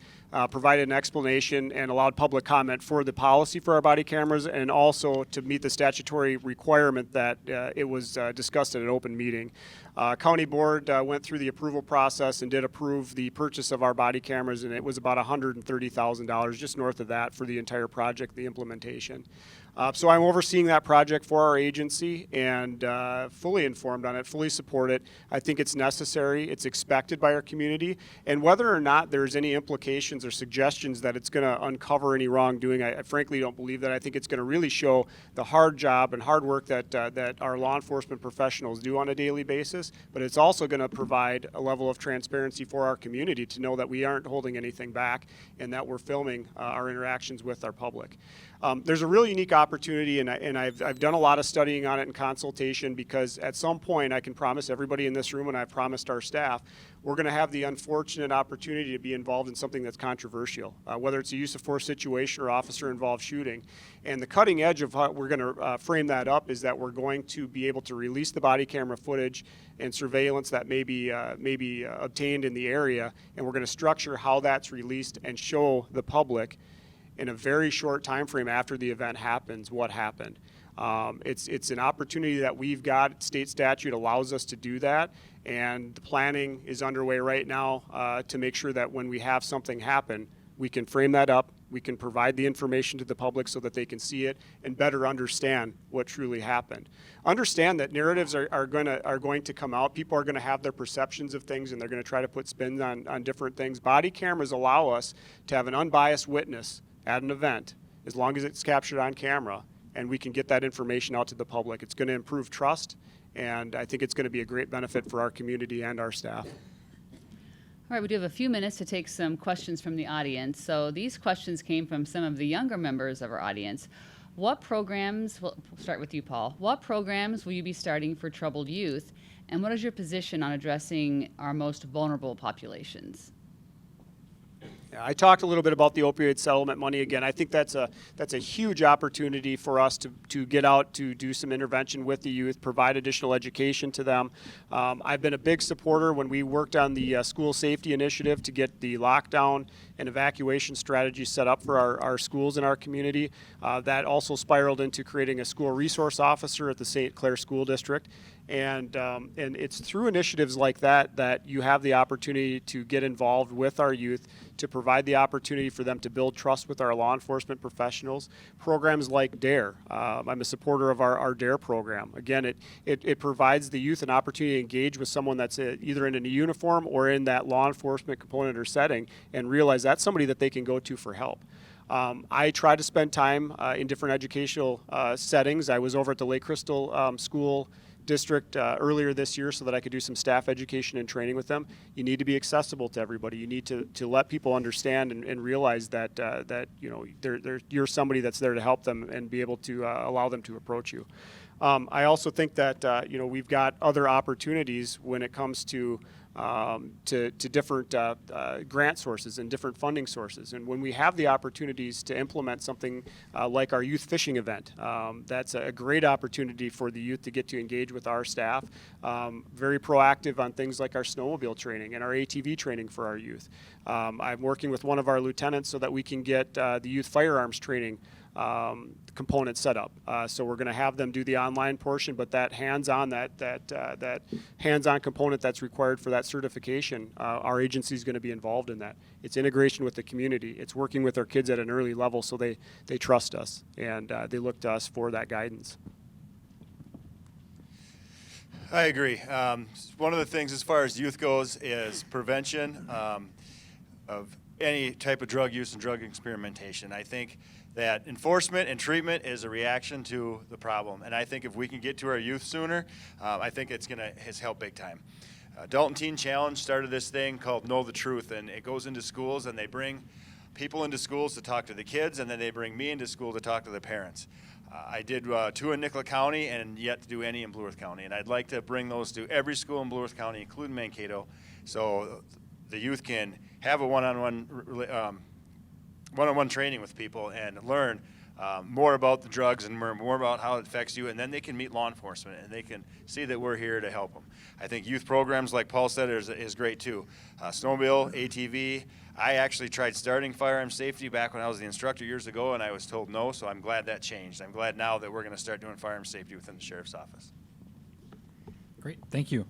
provided an explanation and allowed public comment for the policy for our body cameras, and also to meet the statutory requirement that it was discussed at an open meeting. County board went through the approval process and did approve the purchase of our body cameras, and it was about $130,000, just north of that, for the entire project, the implementation. So I'm overseeing that project for our agency and fully informed on it, fully support it. I think it's necessary, it's expected by our community, and whether or not there's any implications or suggestions that it's going to uncover any wrongdoing, I frankly don't believe that. I think it's going to really show the hard job and hard work that our law enforcement professionals do on a daily basis, but it's also going to provide a level of transparency for our community to know that we aren't holding anything back and that we're filming our interactions with our public. There's a really unique opportunity, and I've done a lot of studying on it and consultation, because at some point I can promise everybody in this room, and I've promised our staff, we're going to have the unfortunate opportunity to be involved in something that's controversial, whether it's a use of force situation or officer-involved shooting. And the cutting edge of how we're going to frame that up is that we're going to be able to release the body camera footage and surveillance that may be obtained in the area, and we're going to structure how that's released and show the public in a very short time frame after the event happens what happened. It's an opportunity that we've got. State statute allows us to do that, and the planning is underway right now to make sure that when we have something happen, we can frame that up, we can provide the information to the public so that they can see it and better understand what truly happened. Understand that narratives are going to come out. People are going to have their perceptions of things, and they're going to try to put spins on different things. Body cameras allow us to have an unbiased witness at an event, as long as it's captured on camera, and we can get that information out to the public. It's going to improve trust, and I think it's going to be a great benefit for our community and our staff. All right, we do have a few minutes to take some questions from the audience. So these questions came from some of the younger members of our audience. What programs, we'll start with you, Paul, what programs will you be starting for troubled youth, and what is your position on addressing our most vulnerable populations? I talked a little bit about the opioid settlement money. Again, I think that's a huge opportunity for us to get out to do some intervention with the youth, provide additional education to them. I've been a big supporter when we worked on the school safety initiative to get the lockdown and evacuation strategy set up for our schools in our community. That also spiraled into creating a school resource officer at the St. Clair School District. And it's through initiatives like that that you have the opportunity to get involved with our youth to provide provide the opportunity for them to build trust with our law enforcement professionals. Programs like DARE. I'm a supporter of our DARE program. Again, it provides the youth an opportunity to engage with someone that's either in a uniform or in that law enforcement component or setting and realize that's somebody that they can go to for help. I try to spend time in different educational settings. I was over at the Lake Crystal School District earlier this year so that I could do some staff education and training with them. You need to be accessible to everybody. You need to let people understand and realize that that you're somebody that's there to help them and be able to allow them to approach you. I also think that we've got other opportunities when it comes to different grant sources and different funding sources. And when we have the opportunities to implement something like our youth fishing event, that's a great opportunity for the youth to get to engage with our staff. Very proactive on things like our snowmobile training and our ATV training for our youth. I'm working with one of our lieutenants so that we can get the youth firearms training component set up. So we're going to have them do the online portion, but that hands-on that hands-on component that's required for that certification, our agency is going to be involved in that. It's integration with the community. It's working with our kids at an early level so they trust us and they look to us for that guidance. I agree. One of the things as far as youth goes is prevention of any type of drug use and drug experimentation. I think that enforcement and treatment is a reaction to the problem. And I think if we can get to our youth sooner, I think it's helped big time. Dalton Teen Challenge started this thing called Know the Truth, and it goes into schools and they bring people into schools to talk to the kids, and then they bring me into school to talk to the parents. I did 2 in Nicolet County and yet to do any in Blue Earth County. And I'd like to bring those to every school in Blue Earth County, including Mankato, so the youth can have a one-on-one training with people and learn more about the drugs and more about how it affects you, and then they can meet law enforcement and they can see that we're here to help them. I think youth programs, like Paul said, is great too. Snowmobile, ATV. I actually tried starting firearm safety back when I was the instructor years ago, and I was told no, so I'm glad that changed. I'm glad now that we're going to start doing firearm safety within the sheriff's office. Great, thank you.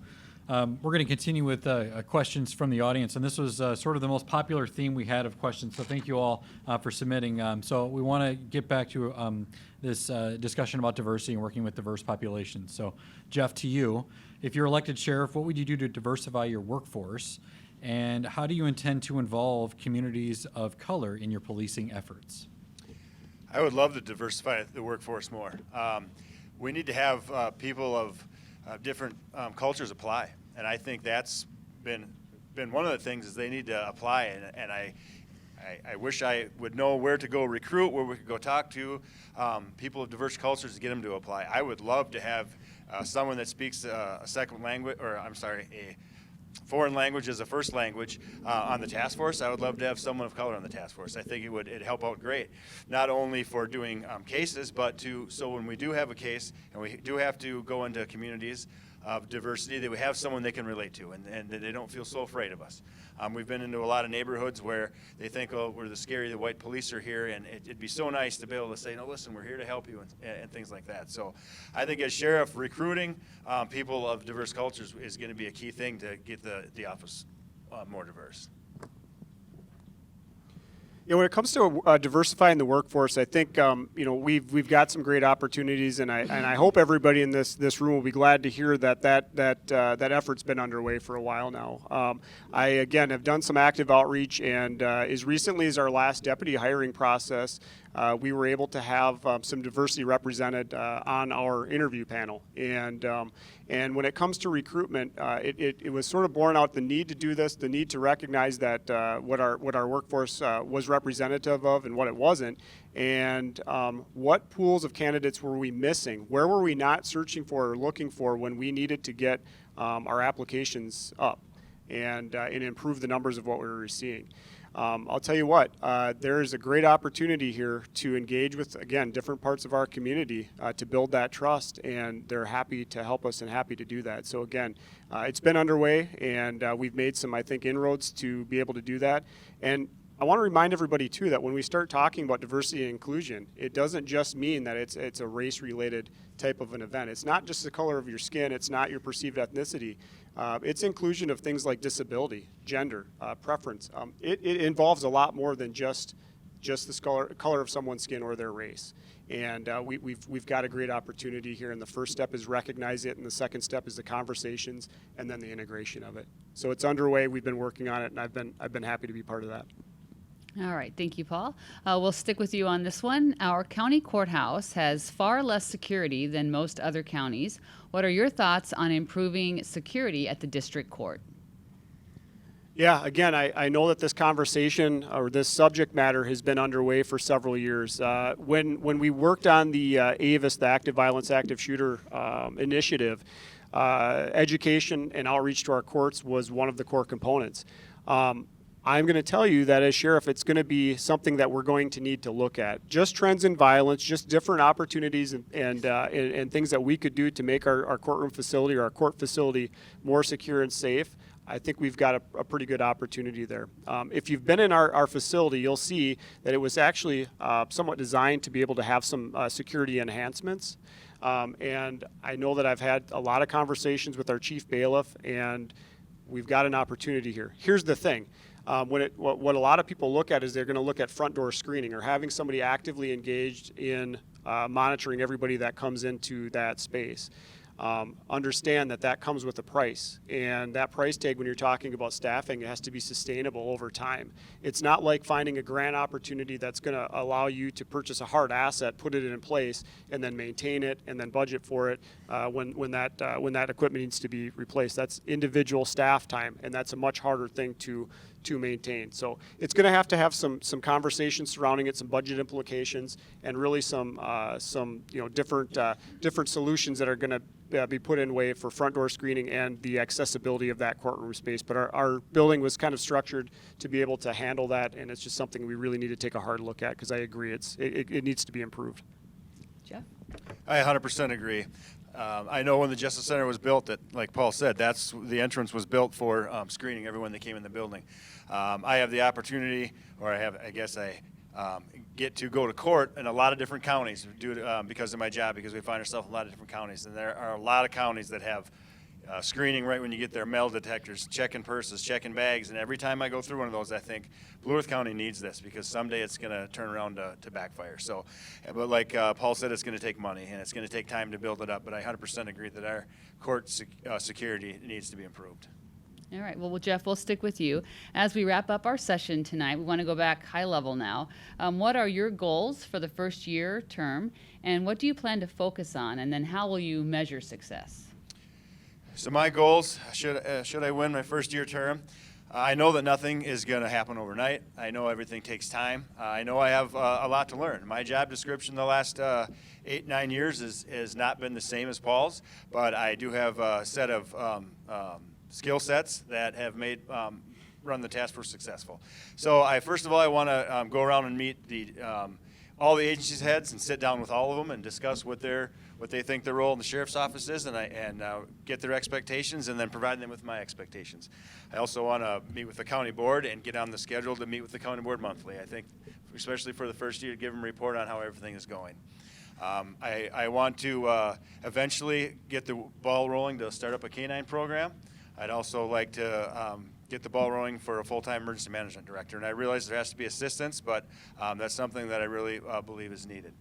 We're going to continue with questions from the audience, and this was sort of the most popular theme we had of questions, so thank you all for submitting. So we want to get back to this discussion about diversity and working with diverse populations. So Jeff, to you, if you're elected sheriff, what would you do to diversify your workforce, and how do you intend to involve communities of color in your policing efforts? I would love to diversify the workforce more. We need to have people of different cultures apply, and I think that's been one of the things is they need to apply, and I wish I would know where to go recruit, where we could go talk to people of diverse cultures to get them to apply. I would love to have someone that speaks a second language, or I'm sorry, a foreign language as a first language on the task force. I would love to have someone of color on the task force. I think it'd help out great, not only for doing cases, but so when we do have a case and we do have to go into communities of diversity, that we have someone they can relate to and that they don't feel so afraid of us. We've been into a lot of neighborhoods where they think, oh, we're the white police are here, and it'd be so nice to be able to say, no, listen, we're here to help you and things like that. So I think as sheriff, recruiting people of diverse cultures is going to be a key thing to get the office more diverse. Yeah, when it comes to diversifying the workforce, I think we've got some great opportunities, and I hope everybody in this room will be glad to hear that effort's been underway for a while now. I again have done some active outreach, and as recently as our last deputy hiring process, we were able to have some diversity represented on our interview panel. And when it comes to recruitment, it was sort of borne out the need to do this, the need to recognize that what our workforce was representative of and what it wasn't, and what pools of candidates were we missing? Where were we not searching for or looking for when we needed to get our applications up and improve the numbers of what we were seeing? I'll tell you what, there is a great opportunity here to engage with, again, different parts of our community to build that trust, and they're happy to help us and happy to do that. So again, it's been underway, and we've made some, I think, inroads to be able to do that. And I want to remind everybody too that when we start talking about diversity and inclusion, it doesn't just mean that it's a race-related type of an event. It's not just the color of your skin. It's not your perceived ethnicity. It's inclusion of things like disability, gender, preference. It involves a lot more than just the color of someone's skin or their race. And we've got a great opportunity here. And the first step is recognize it, and the second step is the conversations, and then the integration of it. So it's underway. We've been working on it, and I've been happy to be part of that. All right, thank you, Paul. We'll stick with you on this one. Our county courthouse has far less security than most other counties. What are your thoughts on improving security at the district court? Yeah, again, I know that this conversation or this subject matter has been underway for several years. When we worked on the AVIS, the Active Violence Active Shooter initiative, education and outreach to our courts was one of the core components. I'm going to tell you that as sheriff, it's going to be something that we're going to need to look at. Just trends in violence, just different opportunities and things that we could do to make our courtroom facility or our court facility more secure and safe. I think we've got a pretty good opportunity there. If you've been in our facility, you'll see that it was actually somewhat designed to be able to have some security enhancements. And I know that I've had a lot of conversations with our chief bailiff, and we've got an opportunity here. Here's the thing. What a lot of people look at is they're going to look at front door screening or having somebody actively engaged in monitoring everybody that comes into that space. Understand that comes with a price, and that price tag, when you're talking about staffing, it has to be sustainable over time. It's not like finding a grant opportunity that's going to allow you to purchase a hard asset, put it in place, and then maintain it, and then budget for it when that equipment needs to be replaced. That's individual staff time, and that's a much harder thing to maintain. So it's going to have some conversations surrounding it, some budget implications, and really some different solutions that are going to be put in way for front door screening and the accessibility of that courtroom space. But our building was kind of structured to be able to handle that, and it's just something we really need to take a hard look at, because I agree it needs to be improved. Jeff? I 100% agree. I know when the Justice Center was built that, like Paul said, that's the entrance was built for screening everyone that came in the building. I have the opportunity, or I get to go to court in a lot of different counties because of my job, because we find ourselves in a lot of different counties. And there are a lot of counties that have screening right when you get there, metal detectors, checking purses, checking bags. And every time I go through one of those, I think Blue Earth County needs this, because someday it's going to turn around to backfire. So, but like Paul said, it's going to take money and it's going to take time to build it up. But I 100% agree that our court security needs to be improved. All right. Well, Jeff, we'll stick with you. As we wrap up our session tonight, we want to go back high level now. What are your goals for the first year term, and what do you plan to focus on, and then how will you measure success? So my goals, should I win my first year term, I know that nothing is going to happen overnight. I know everything takes time. I know I have a lot to learn. My job description the last 8-9 years has not been the same as Paul's, but I do have a set of skill sets that have made run the task force successful. So first of all, I want to go around and meet all the agencies heads and sit down with all of them and discuss what they think their role in the sheriff's office is, and get their expectations, and then provide them with my expectations. I also want to meet with the county board and get on the schedule to meet with the county board monthly. I think, especially for the first year, to give them a report on how everything is going. I want to eventually get the ball rolling to start up a K-9 program. I'd also like to get the ball rolling for a full-time emergency management director. And I realize there has to be assistance, but that's something that I really believe is needed.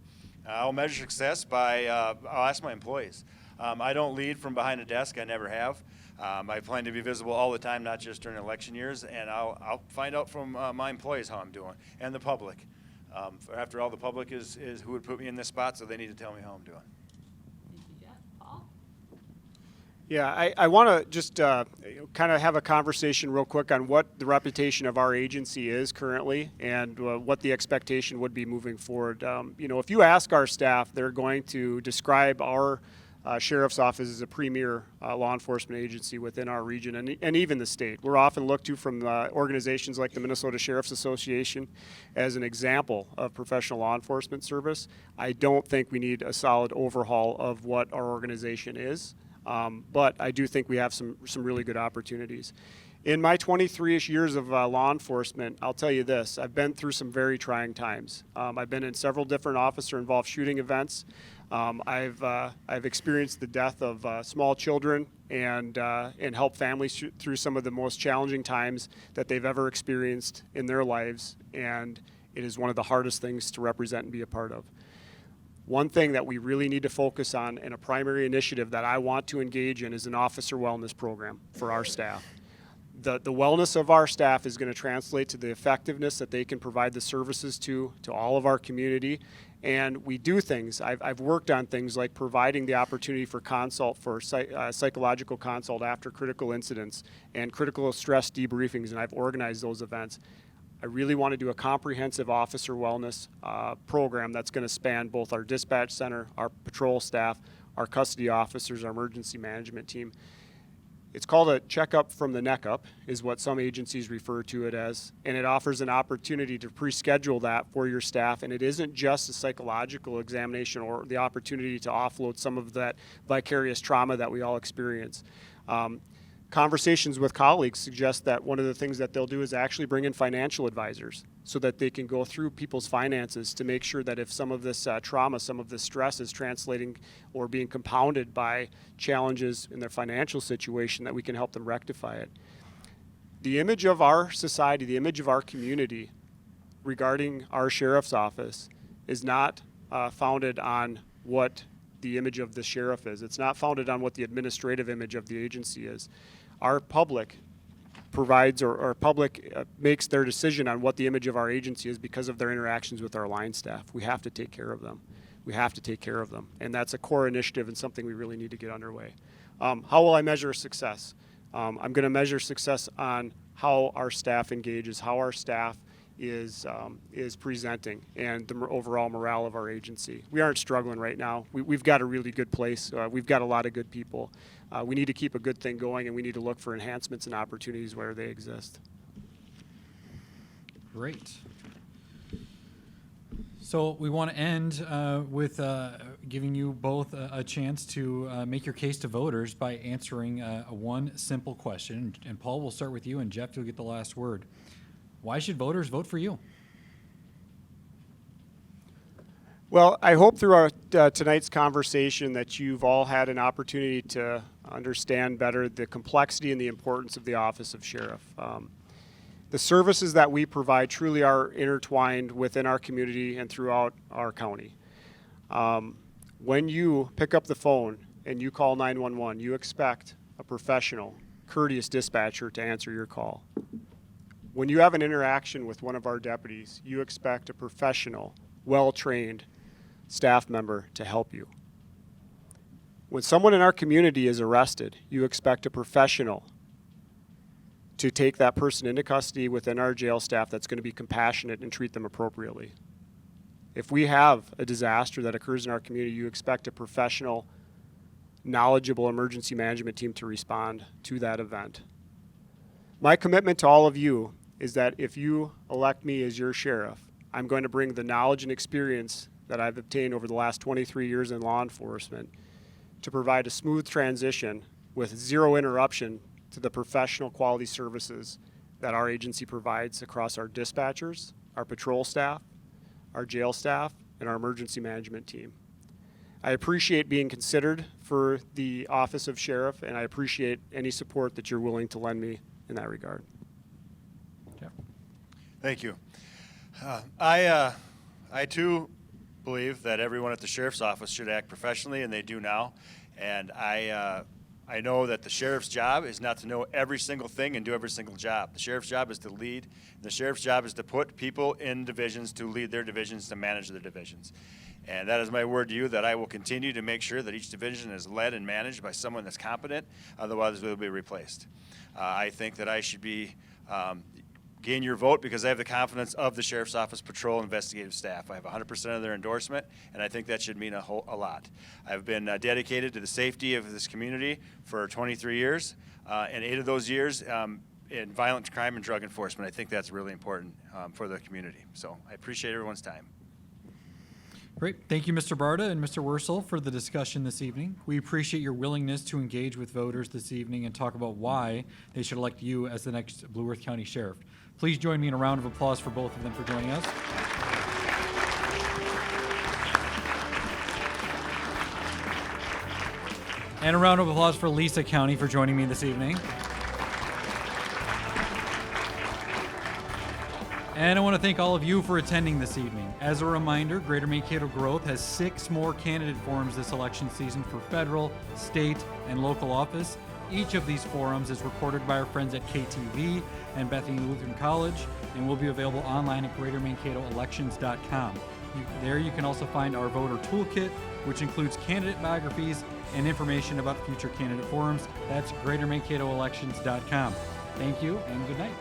I'll measure success by, I'll ask my employees. I don't lead from behind a desk, I never have. I plan to be visible all the time, not just during election years, and I'll find out from my employees how I'm doing, and the public. After all, the public is who would put me in this spot, so they need to tell me how I'm doing. Yeah, I want to just kind of have a conversation real quick on what the reputation of our agency is currently, and what the expectation would be moving forward. If you ask our staff, they're going to describe our sheriff's office as a premier law enforcement agency within our region and even the state. We're often looked to from organizations like the Minnesota Sheriff's Association as an example of professional law enforcement service. I don't think we need a solid overhaul of what our organization is. But I do think we have some really good opportunities. In my 23-ish years of law enforcement, I'll tell you this, I've been through some very trying times. I've been in several different officer-involved shooting events. I've experienced the death of small children and helped families through some of the most challenging times that they've ever experienced in their lives, and it is one of the hardest things to represent and be a part of. One thing that we really need to focus on, and a primary initiative that I want to engage in, is an officer wellness program for our staff. The wellness of our staff is going to translate to the effectiveness that they can provide the services to all of our community. And we do things. I've worked on things like providing the opportunity for consult, for psychological consult after critical incidents and critical stress debriefings, and I've organized those events. I really want to do a comprehensive officer wellness program that's going to span both our dispatch center, our patrol staff, our custody officers, our emergency management team. It's called a checkup from the neck up, is what some agencies refer to it as, and it offers an opportunity to pre-schedule that for your staff, and it isn't just a psychological examination or the opportunity to offload some of that vicarious trauma that we all experience. Conversations with colleagues suggest that one of the things that they'll do is actually bring in financial advisors so that they can go through people's finances to make sure that if some of this trauma, some of this stress is translating or being compounded by challenges in their financial situation, that we can help them rectify it. The image of our society, the image of our community regarding our sheriff's office is not founded on what the image of the sheriff is. It's not founded on what the administrative image of the agency is. Our public provides or public makes their decision on what the image of our agency is because of their interactions with our line staff. We have to take care of them. We have to take care of them. And that's a core initiative and something we really need to get underway. How will I measure success? I'm going to measure success on how our staff engages, how our staff is presenting, and the overall morale of our agency. We aren't struggling right now. We've got a really good place. We've got a lot of good people. We need to keep a good thing going, and we need to look for enhancements and opportunities where they exist. Great. So we want to end with giving you both a chance to make your case to voters by answering one simple question. And Paul, we'll start with you, and Jeff, you'll get the last word. Why should voters vote for you? Well, I hope through our tonight's conversation that you've all had an opportunity to understand better the complexity and the importance of the office of sheriff. The services that we provide truly are intertwined within our community and throughout our county. When you pick up the phone and you call 911, you expect a professional, courteous dispatcher to answer your call. When you have an interaction with one of our deputies, you expect a professional, well-trained staff member to help you. When someone in our community is arrested, you expect a professional to take that person into custody within our jail staff that's going to be compassionate and treat them appropriately. If we have a disaster that occurs in our community, you expect a professional, knowledgeable emergency management team to respond to that event. My commitment to all of you is that if you elect me as your sheriff, I'm going to bring the knowledge and experience that I've obtained over the last 23 years in law enforcement to provide a smooth transition with zero interruption to the professional quality services that our agency provides across our dispatchers, our patrol staff, our jail staff, and our emergency management team. I appreciate being considered for the office of sheriff, and I appreciate any support that you're willing to lend me in that regard. Thank you. I too believe that everyone at the sheriff's office should act professionally, and they do now. And I know that the sheriff's job is not to know every single thing and do every single job. The sheriff's job is to lead. The sheriff's job is to put people in divisions to lead their divisions, to manage their divisions. And that is my word to you, that I will continue to make sure that each division is led and managed by someone that's competent, otherwise it will be replaced. I think that I should be gain your vote because I have the confidence of the Sheriff's Office Patrol investigative staff. I have 100% of their endorsement, and I think that should mean a lot. I've been dedicated to the safety of this community for 23 years, and 8 of those years in violent crime and drug enforcement. I think that's really important for the community. So I appreciate everyone's time. Great. Thank you, Mr. Barta and Mr. Wursel, for the discussion this evening. We appreciate your willingness to engage with voters this evening and talk about why they should elect you as the next Blue Earth County Sheriff. Please join me in a round of applause for both of them for joining us. And a round of applause for Lisa County for joining me this evening. And I want to thank all of you for attending this evening. As a reminder, Greater Mankato Growth has 6 more candidate forums this election season for federal, state, and local office. Each of these forums is recorded by our friends at KTV and Bethany Lutheran College and will be available online at greatermankatoelections.com. There you can also find our voter toolkit, which includes candidate biographies and information about future candidate forums. That's greatermankatoelections.com. Thank you and good night.